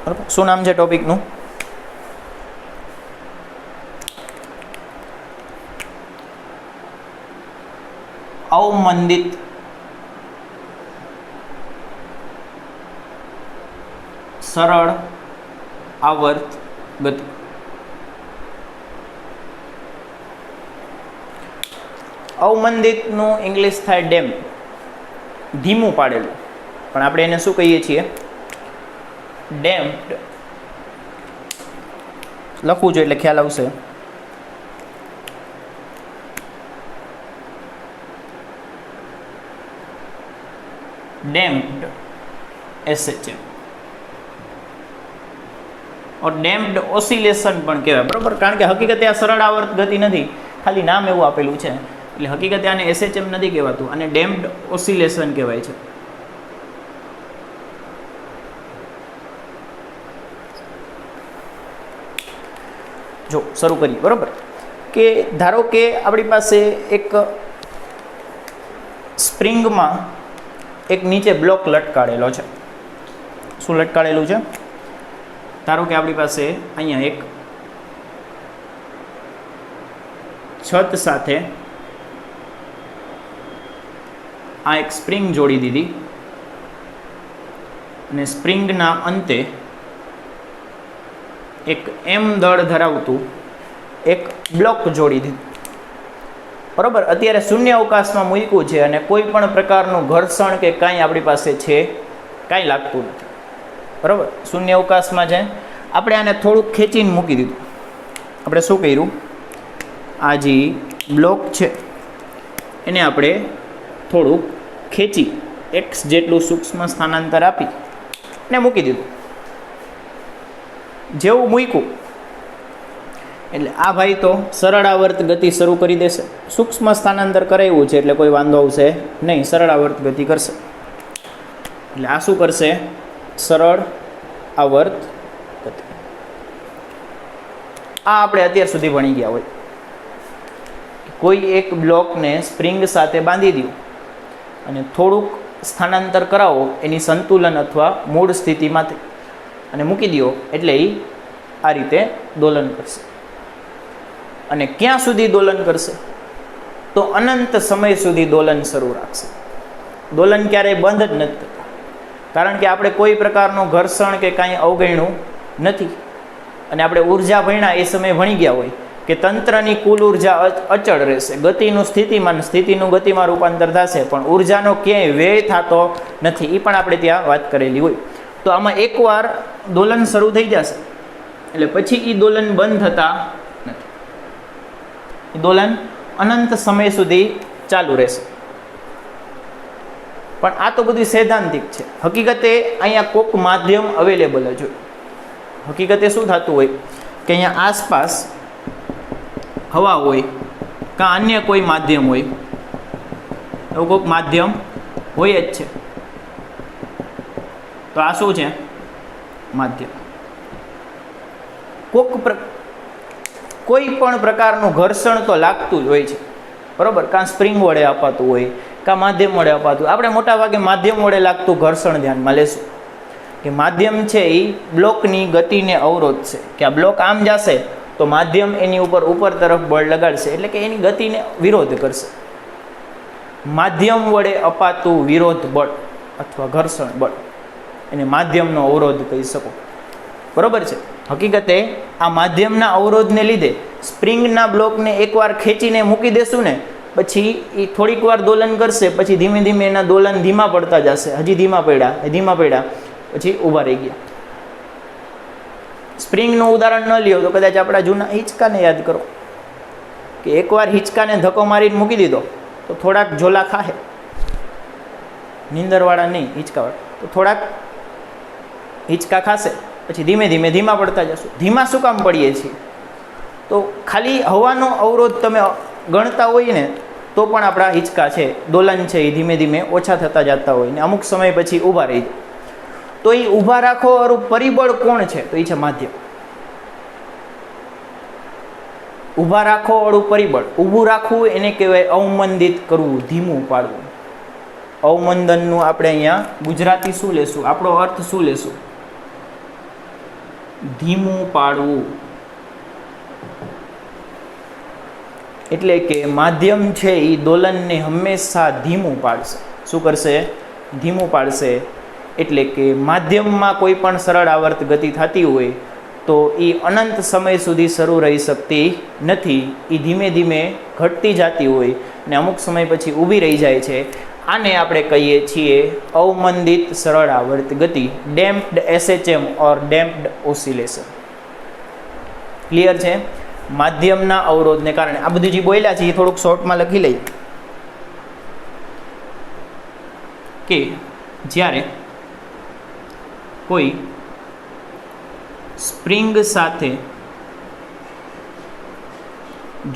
બરાબર. શું નામ છે ટોપિકનું? અવમંદિત સરળ આવર્ત ગતિ. અવમંદિતનું ઇંગ્લિશ થાય ડેમ, ધીમું પાડેલું, પણ આપણે એને શું કહીએ છીએ? ડેમ્પ્ડ. લખવું જોઈએ એટલે ખ્યાલ આવશે. ડેમ્પ્ડ SHM ઓર ડેમ્પ્ડ ઓસિલેશન પણ કહેવાય, બરાબર. કારણ કે હકીકતે આ સરળ આવર્ત ગતિ નથી, ખાલી નામ એવું આપેલું છે, એટલે હકીકતે આને SHM નથી કહેવાતું, આને ડેમ્પ્ડ ઓસિલેશન કહેવાય છે. જો શરૂ કરીએ, બરાબર. કે ધારો કે આપણી પાસે એક સ્પ્રિંગમાં એક નીચે બ્લોક લટકાડેલો છે. શું લટકાડેલું છે? ધારો કે આપણી પાસે અહીંયા એક છત સાથે આ એક સ્પ્રિંગ જોડી દીધી અને સ્પ્રિંગના અંતે એક M દળ ધરાવતું એક બ્લોક જોડી દીધું, બરાબર. અત્યારે શૂન્ય અવકાશમાં મૂક્યું છે અને કોઈ પણ પ્રકારનું ઘર્ષણ કે કાંઈ આપણી પાસે છે કાંઈ લાગતું નથી, બરાબર. શૂન્ય અવકાશમાં છે. આપણે આને થોડુંક ખેંચીને મૂકી દીધું. આપણે શું કર્યું? આ જે બ્લોક છે એને આપણે થોડુંક ખેંચી x જેટલું સૂક્ષ્મ સ્થાનાંતર આપી ને મૂકી દીધું. જેવું મૂક્યું એટલે આ ભાઈ તો સરળ આવર્ત ગતિ શરૂ કરી દેશે. સૂક્ષ્મ સ્થાનાંતર કરાવ્યું છે એટલે કોઈ વાંધો આવશે નહીં, સરળ આવર્ત ગતિ કરશે. એટલે આ શું કરશે? સરળ આવર્ત ગતિ. આ આપણે અત્યાર સુધી ભણી ગયા હોય. કોઈ એક બ્લોકને સ્પ્રિંગ સાથે બાંધી દો અને થોડુંક સ્થાનાંતર કરાવો એની સંતુલન અથવા મૂળ સ્થિતિમાંથી અને મૂકી દો એટલે એ આ રીતે દોલન કરશે. અને ક્યાં સુધી દોલન કરશે? તો અનંત સમય સુધી દોલન શરૂ રાખશે. દોલન ક્યારેય બંધ જ નથી થતું, કારણ કે આપણે કોઈ પ્રકારનું ઘર્ષણ કે કાંઈ અવગણ્યું નથી. અને આપણે ઉર્જા ભણ્યા એ સમયે ભણી ગયા હોય કે તંત્રની કુલ ઉર્જા અચળ રહેશે, ગતિનું સ્થિતિમાન, સ્થિતિનું ગતિમાં રૂપાંતર થશે, પણ ઉર્જાનો ક્યાંય વ્યય થતો નથી. એ પણ આપણે ત્યાં વાત કરેલી હોય. તો આમાં એકવાર દોલન શરૂ થઈ જશે એટલે પછી એ દોલન બંધ થતા નથી. એ દોલન અનંત સમય સુધી ચાલુ રહેશે. પણ આ તો બધું સૈદ્ધાંતિક છે. હકીકતે અહીંયા કોઈક માધ્યમ અવેલેબલ જ હોય. હકીકતે શું થતું હોય કે અહીંયા આસપાસ હવા હોય કાં અન્ય કોઈ માધ્યમ હોય, એવું કોઈક માધ્યમ હોય જ છે. તો આ શું છે? માધ્યમ. કોઈ પણ પ્રકારનું ઘર્ષણ તો લાગતું જ હોય છે, બરાબર. કાં સ્પ્રિંગ વડે અપાતું હોય કાં માધ્યમ વડે અપાતું. આપણે મોટા ભાગે માધ્યમ વડે લાગતું ઘર્ષણ ધ્યાનમાં લેશું કે માધ્યમ છે એ બ્લોકની ગતિને અવરોધશે. કે આ બ્લોક આમ જશે તો માધ્યમ એની ઉપર તરફ બળ લગાડશે, એટલે કે એની ગતિને વિરોધ કરશે. માધ્યમ વડે અપાતું વિરોધ બળ અથવા ઘર્ષણ બળ એને માધ્યમનો અવરોધ કહી શકો, બરાબર છે. હકીકતે આ માધ્યમના અવરોધને લીધે સ્પ્રિંગના બ્લોકને એકવાર ખેંચીને મૂકી દેશું ને પછી એ થોડીક વાર દોલન કરશે, પછી ધીમે ધીમે એના દોલન ધીમા પડતા જશે. હજી ધીમા પડ્યા પછી ઊભા રહી ગયા. સ્પ્રિંગનું ઉદાહરણ ન લ્યો તો કદાચ આપણા જૂના હિંચકાને યાદ કરો કે એકવાર હિંચકાને ધક્કો મારીને મૂકી દીધો તો થોડાક ઝોલા ખાહે, નીંદરવાળા નહીં, હિંચકાવાળા, તો થોડાક હિંચકા ખાશે, પછી ધીમે ધીમે ધીમા પડતા જશું. ધીમા શું કામ પડીએ છીએ? તો ખાલી હવાનો અવરોધ તમે ગણતા હોય ને તો પણ આપણા હિંચકા છે, દોલન છે, એ ધીમે ધીમે ઓછા થતા જતા હોય ને અમુક સમય પછી ઊભા રહી જાય. તો એ ઊભા રાખવાવાળું પરિબળ કોણ છે? તો એ છે માધ્યમ. ઊભા રાખવાવાળું પરિબળ, ઊભું રાખવું એને કહેવાય અવમંદિત કરવું, ધીમું પાડવું. અવમંદનનું આપણે અહીંયા ગુજરાતી શું લેશું? આપણો અર્થ શું લેશું? ધીમું પાડવું. એટલે કે માધ્યમ છે એ દોલનને હંમેશા ધીમું પાડશે. શું કરશે? ધીમું પાડશે. એટલે કે માધ્યમમાં કોઈ પણ સરળ આવર્ત ગતિ થતી હોય તો એ અનંત સમય સુધી શરૂ રહી શકતી નથી. એ ધીમે ધીમે ઘટતી જતી હોય ને અમુક સમય પછી ઊભી રહી જાય છે. આને આપણે કહીએ છીએ અવમંદિત સરળ આવર્ત ગતિ, ડેમ્પ્ડ SHM ઓર ડેમ્પ્ડ ઓસિલેશન. ક્લિયર છે? માધ્યમના અવરોધને કારણે આ બધું જે બોલ્યા છે એ થોડુંક શોર્ટમાં લખી લઈએ કે જ્યારે કોઈ સ્પ્રિંગ સાથે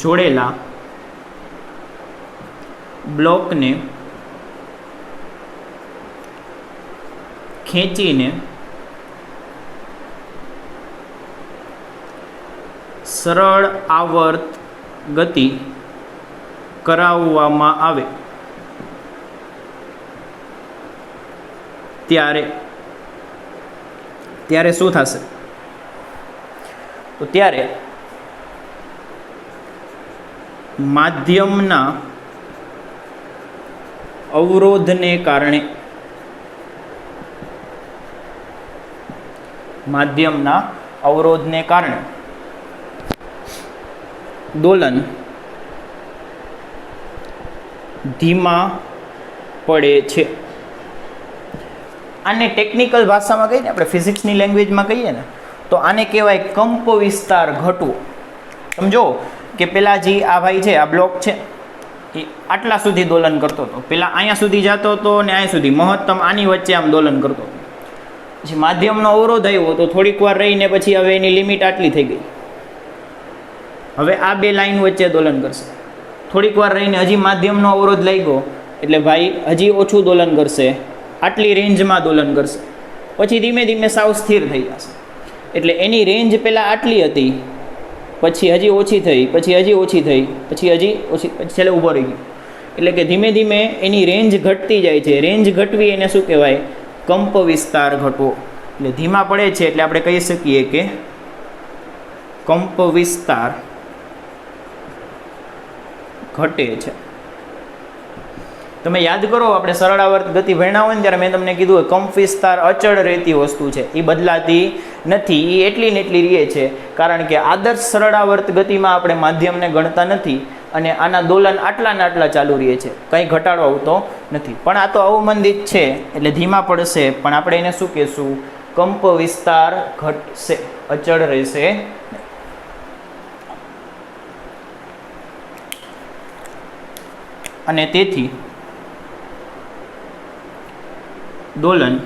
જોડેલા બ્લોકને ખેંચીને સરળ આવર્ત ગતિ કરાવવામાં આવે ત્યારે શું થશે? તો ત્યારે માધ્યમના અવરોધને કારણે દોલન ધીમા પડે છે. આને ટેકનિકલ ભાષામાં કહીએ ને, આપણે ફિઝિક્સની લેંગ્વેજમાં કહીએ ને તો આને કહેવાય કંપ વિસ્તાર ઘટવો. સમજો કે પેલા જે આ ભાઈ છે, આ બ્લોક છે, એ આટલા સુધી દોલન કરતો હતો, પેલા અહીંયા સુધી જતો હતો ને અહીંયા સુધી, મહત્તમ આની વચ્ચે આમ દોલન કરતો હતો. પછી માધ્યમનો અવરોધ આવ્યો તો થોડીક વાર રહીને પછી હવે એની લિમિટ આટલી થઈ ગઈ. હવે આ બે લાઈન વચ્ચે દોલન કરશે. થોડીક વાર રહીને હજી માધ્યમનો અવરોધ લાગ્યો એટલે ભાઈ હજી ઓછું દોલન કરશે, આટલી રેન્જમાં દોલન કરશે. પછી ધીમે ધીમે સાવ સ્થિર થઈ જશે. એટલે એની રેન્જ પહેલાં આટલી હતી, પછી હજી ઓછી થઈ, પછી હજી ઓછી થઈ, પછી હજી ઓછી, પછી છેલ્લે ઊભો રહી ગયો. એટલે કે ધીમે ધીમે એની રેન્જ ઘટતી જાય છે. રેન્જ ઘટવી એને શું કહેવાય? કંપ વિસ્તાર ઘટવો. એટલે ધીમા પડે છે એટલે આપણે કહી શકીએ કે કંપ વિસ્તાર ઘટે છે. તમે યાદ કરો, આપણે સરળ આવર્ત ગતિ ભણ્યા હોય ને ત્યારે મેં તમને કીધું કંપ વિસ્તાર અચળ રહેતી વસ્તુ છે, એ બદલાતી નથી, એ એટલી ને એટલી રહે છે. કારણ કે આદર્શ સરળ આવર્ત ગતિમાં આપણે માધ્યમને ગણતા નથી અને આના દોલન આટલા ને આટલા ચાલુ રહે છે, કંઈ ઘટાડો આવતો નથી. પણ આ તો અવમંદિત છે એટલે ધીમા પડશે, પણ આપણે એને શું કહેશું? કંપ વિસ્તાર ઘટશે, અચળ રહેશે. અને તેથી દોલન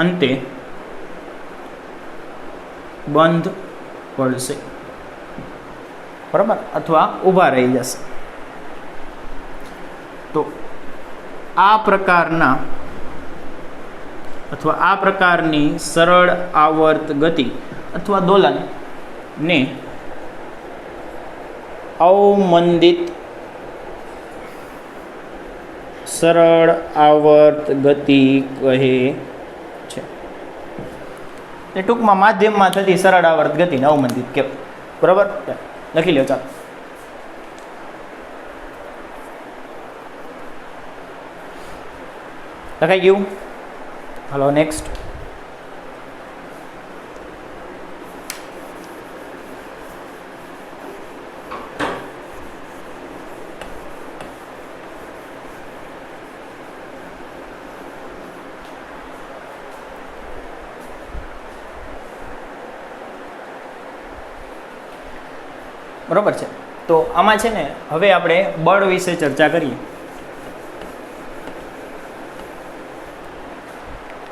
અંતે બંધ પડશે, બરાબર, અથવા ઊભા રહી જશે. તો આ પ્રકારની સરળ આવર્ત ગતિ અથવા દોલનને અવમંદિત સરળ આવર્ત ગતિ કહે છે. એ ટૂંકમાં માધ્યમમાં થતી સરળ આવર્ત ગતિને અવમંદિત કહેવાય. બરાબર, લખી લો. ચાલો, લખાઈ ગયું? હાલો નેક્સ્ટ. બરોબર છે. તો આમાં છે ને હવે આપણે બળ વિશે ચર્ચા કરીએ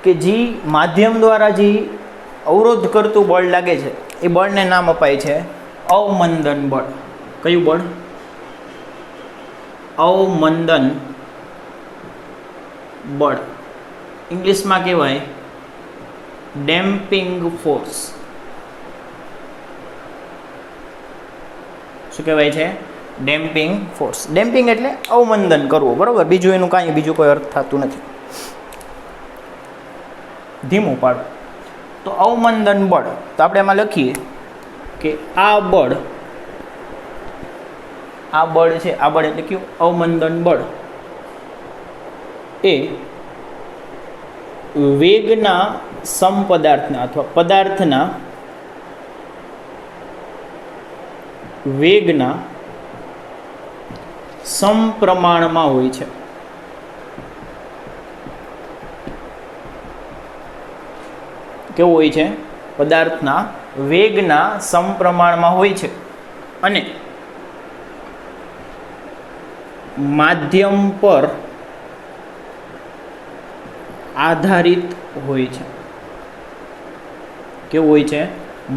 કે જે માધ્યમ દ્વારા જે અવરોધ કરતું બળ લાગે છે એ બળને નામ અપાય છે અવમંદન બળ. કયું બળ? અવમંદન બળ. ઇંગ્લિશમાં કહેવાય ડેમ્પિંગ ફોર્સ. શું કહેવાય છે? Damping force. ડેમ્પિંગ એટલે અવમંદન કરવું, બરાબર. બીજું એનું કાંઈ બીજું કોઈ અર્થ થતું નથી. ધીમું પાડવું. તો અવમંદન બળ, તો આપણે એમાં લખીએ કે આ બળ છે, આ બળ એટલે કયું? અવમંદન બળ એ વેગના સમપદાર્થના અથવા પદાર્થના વેગના સમપ્રમાણમાં હોય છે. કેવું હોય છે? પદાર્થના વેગના સમપ્રમાણમાં હોય છે અને માધ્યમ પર આધારિત હોય છે. કેવું હોય છે?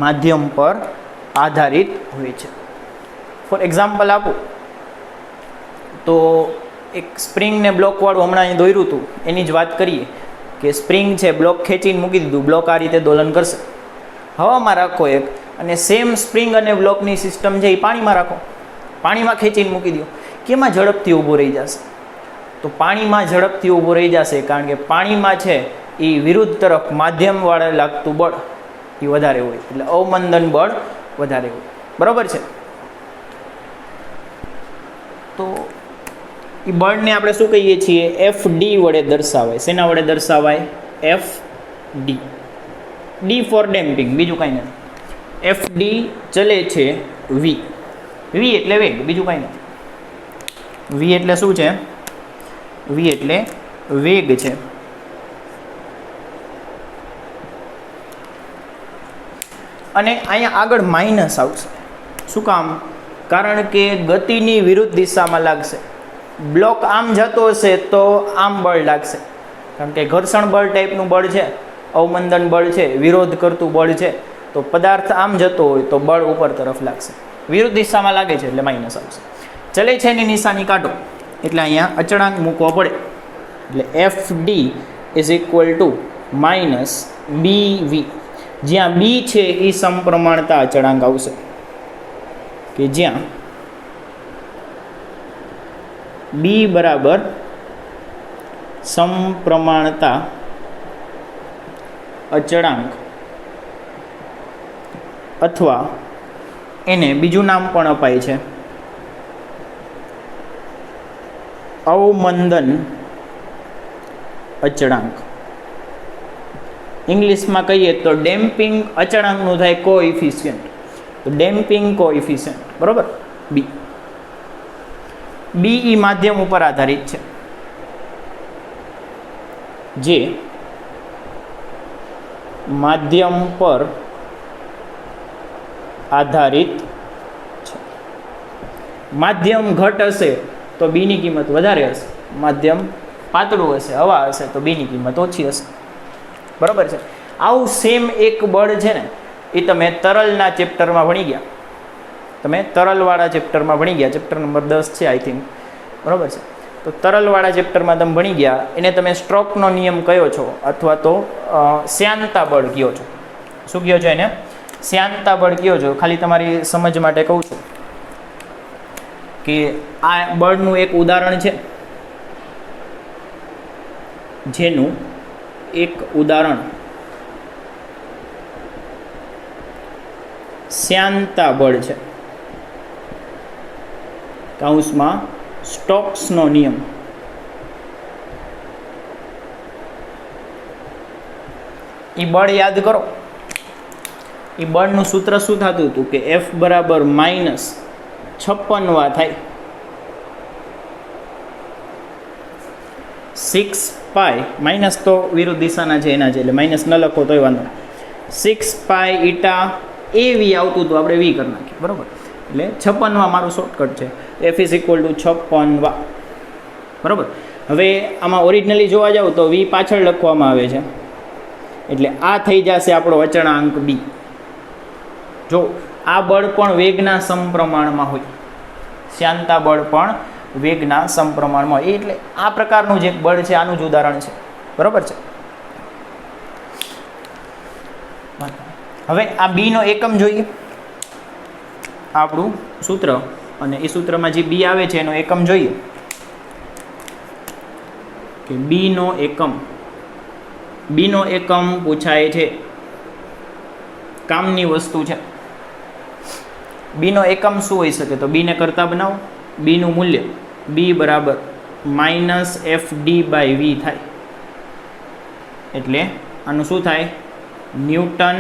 માધ્યમ પર આધારિત હોય છે. ફોર એક્ઝામ્પલ આપું તો એક સ્પ્રિંગ ને બ્લોક વાળું હમણાં અહીં દોર્યું હતું એની જ વાત કરીએ કે સ્પ્રિંગ છે, બ્લોક ખેંચીને મૂકી દીધું, બ્લોક આ રીતે દોલન કરશે. હવામાં રાખો એક, અને સેમ સ્પ્રિંગ અને બ્લોકની સિસ્ટમ છે એ પાણીમાં રાખો, પાણીમાં ખેંચીને મૂકી દો, કેમાં ઝડપથી ઊભો રહી જશે? તો પાણીમાં ઝડપથી ઊભો રહી જશે કારણ કે પાણીમાં છે એ વિરુદ્ધ તરફ માધ્યમવાળે લાગતું બળ એ વધારે હોય, એટલે અવમંદન બળ વધારે હોય. બરાબર છે? તો એ બળને આપણે શું કહીએ છીએ? FD વડે દર્શાવાય. શેના વડે દર્શાવાય? FD. ડી ફોર ડેમ્પિંગ, બીજું કાંઈ નથી. FD ચલે છે V. V એટલે વેગ, બીજું કાંઈ નથી. V એટલે શું છે? V એટલે વેગ છે. અને અહીંયા આગળ માઇનસ આવશે. શું કામ? કારણ કે ગતિની વિરુદ્ધ દિશામાં લાગશે. બ્લોક આમ જતો હશે તો આમ બળ લાગશે, કારણ કે ઘર્ષણ બળ ટાઈપનું બળ છે, અવમંદન બળ છે, વિરોધ કરતું બળ છે. તો પદાર્થ આમ જતો હોય તો બળ ઉપર તરફ લાગશે, વિરુદ્ધ દિશામાં લાગે છે એટલે માઇનસ આવશે. ચલે છે એની નિશાની કાઢો એટલે અહીંયા અચળાંક મૂકવો પડે, એટલે FD is equal two minus BV. જ્યાં B છે એ સમપ્રમાણતા અચળાંક આવશે, કે જ્યાં B બરાબર સમપ્રમાણતા અચળાંક, અથવા એને બીજું નામ પણ અપાય છે અવમંદન અચળાંક. ઇંગ્લિશમાં કહીએ તો ડેમ્પિંગ અચળાંકનું થાય કોએફિશિયન્ટ. તો ડેમ્પિંગ કોએફિશિયન્ટ, બરાબર, B. B એ માધ્યમ ઉપર આધારિત છે, જે માધ્યમ પર આધારિત છે. માધ્યમ ઘટ હશે તો B ની કિંમત વધારે હશે, માધ્યમ પાતળું હશે, હવા હશે તો B ની કિંમત ઓછી હશે. બરાબર છે? આવું સેમ એક બળ છે ને એ તમે તરલના ચેપ્ટરમાં ભણી ગયા. તમે તરલવાળા ચેપ્ટરમાં ભણી ગયા, ચેપ્ટર નંબર 10 છે આઈ થિંક. બરાબર છે? તો તરલવાળા ચેપ્ટરમાં તમે ભણી ગયા, એને તમે સ્ટ્રોકનો નિયમ કયો છો અથવા તો શ્યાનતા બળ કયો છો. શું કયો છો એને? શ્યાનતા બળ કયો છો. ખાલી તમારી સમજ માટે કહું છું કે આ બળનું એક ઉદાહરણ છે, જેનું એક ઉદાહરણ શ્યાનતા બળ છે, કૌંસમાં સ્ટોક્સનો નિયમ. એ બળ યાદ કરો. એ બળનું સૂત્ર શું થતું હતું કે F બરાબર -56 થાય 6 પાઈ, માઇનસ તો વિરુદ્ધ દિશાના છે એના છે એટલે માઇનસ ન લખો તોય વાંધો. 6 પાઈ ઈટા AV આવતું હતું, આપણે V કરી નાખીએ. બરાબર? એટલે 56 મારું શોર્ટકટ છે. f ઇઝ ઇક્વલ ટુ 56 બરાબર. હવે આમાં ઓરિજિનલી જોવા જાવ તો v પાછળ લખવામાં આવે છે, એટલે આ થઈ જશે આપણો અચળાંક b. જો આ બળ પણ વેગના સમપ્રમાણમાં હોય, શ્યાનતા બળ પણ વેગના સમપ્રમાણમાં હોય, એટલે આ પ્રકારનું જે બળ છે આનું જ ઉદાહરણ છે. બરાબર છે. હવે આ બી નો એકમ જોઈએ, આપણું સૂત્ર, અને એ સૂત્રમાં જે બી આવે છે એનો એકમ જોઈએ કે બી નો એકમ પૂછાય છે, કામની વસ્તુ છે. બી નો એકમ શું હોઈ શકે? તો બીને કરતા બનાવો. બીનું મૂલ્ય બી બરાબર -fd/v થાય, એટલે આનું શું થાય? ન્યૂટન,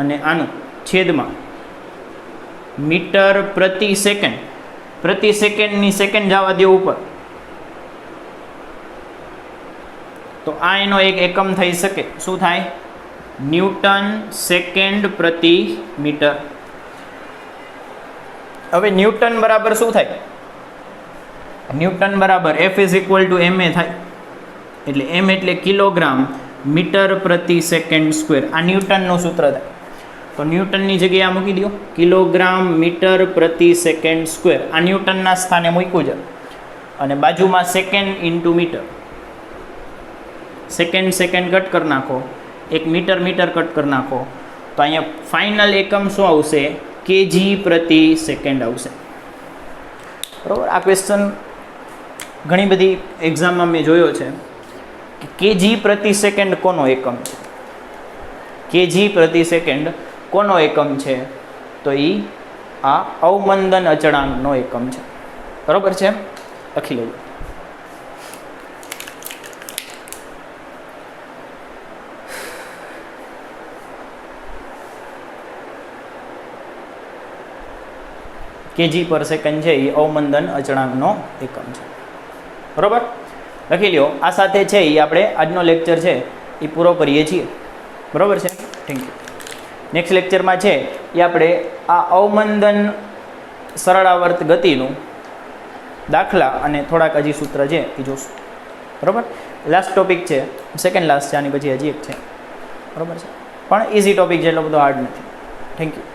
અને આનું છેદમાં મીટર પ્રતિ સેકન્ડ. પ્રતિ સેકન્ડની સેકન્ડ જવા દે ઉપર, તો આ એનો એક એકમ થઈ શકે. શું થાય? ન્યૂટન સેકન્ડ પ્રતિ મીટર. હવે ન્યૂટન બરાબર શું થાય? ન્યૂટન બરાબર f is equal two ma થાય, એટલે m એટલે કિલોગ્રામ મીટર પ્રતિ સેકન્ડ સ્ક્વેર. આ ન્યૂટનનું સૂત્ર થાય. તો ન્યૂટનની જગ્યાએ આ મૂકી દો, કિલોગ્રામ મીટર પ્રતિ સેકન્ડ સ્ક્વેર. આ ન્યૂટનના સ્થાને મૂક્યું છે, અને બાજુમાં second into metre. Second cut કરી નાખો, એક મીટર કટ કરી નાખો, તો અહીંયા ફાઇનલ એકમ શું આવશે? કેજી પ્રતિ સેકન્ડ આવશે. બરાબર. આ ક્વેશ્ચન ઘણી બધી એક્ઝામમાં મેં જોયો છે કે કેજી પ્રતિ સેકન્ડ કોનો એકમ છે? કેજી પ્રતિ સેકન્ડ કોનો એકમ છે? તો એ આ અવમંદન અચળાંકનો એકમ છે. બરાબર છે, લખી લેજો. કેજી પર સેકન્ડ છે એ અવમંદન અચળાંકનો એકમ છે. બરાબર, લખી લ્યો. આ સાથે છે એ આપણે આજનો લેક્ચર છે એ પૂરો કરીએ છીએ. બરાબર છે, થેન્ક યુ. નેક્સ્ટ લેક્ચરમાં છે એ આપણે આ અવમંદન સરળાવર્ત ગતિનું દાખલા અને થોડાક હજી સૂત્ર છે એ જોશું. બરાબર, લાસ્ટ ટોપિક છે, સેકન્ડ લાસ્ટ છે, આની પછી હજી એક છે. બરાબર છે, પણ ઇઝી ટોપિક છે, એટલો બધો હાર્ડ નથી. Thank you.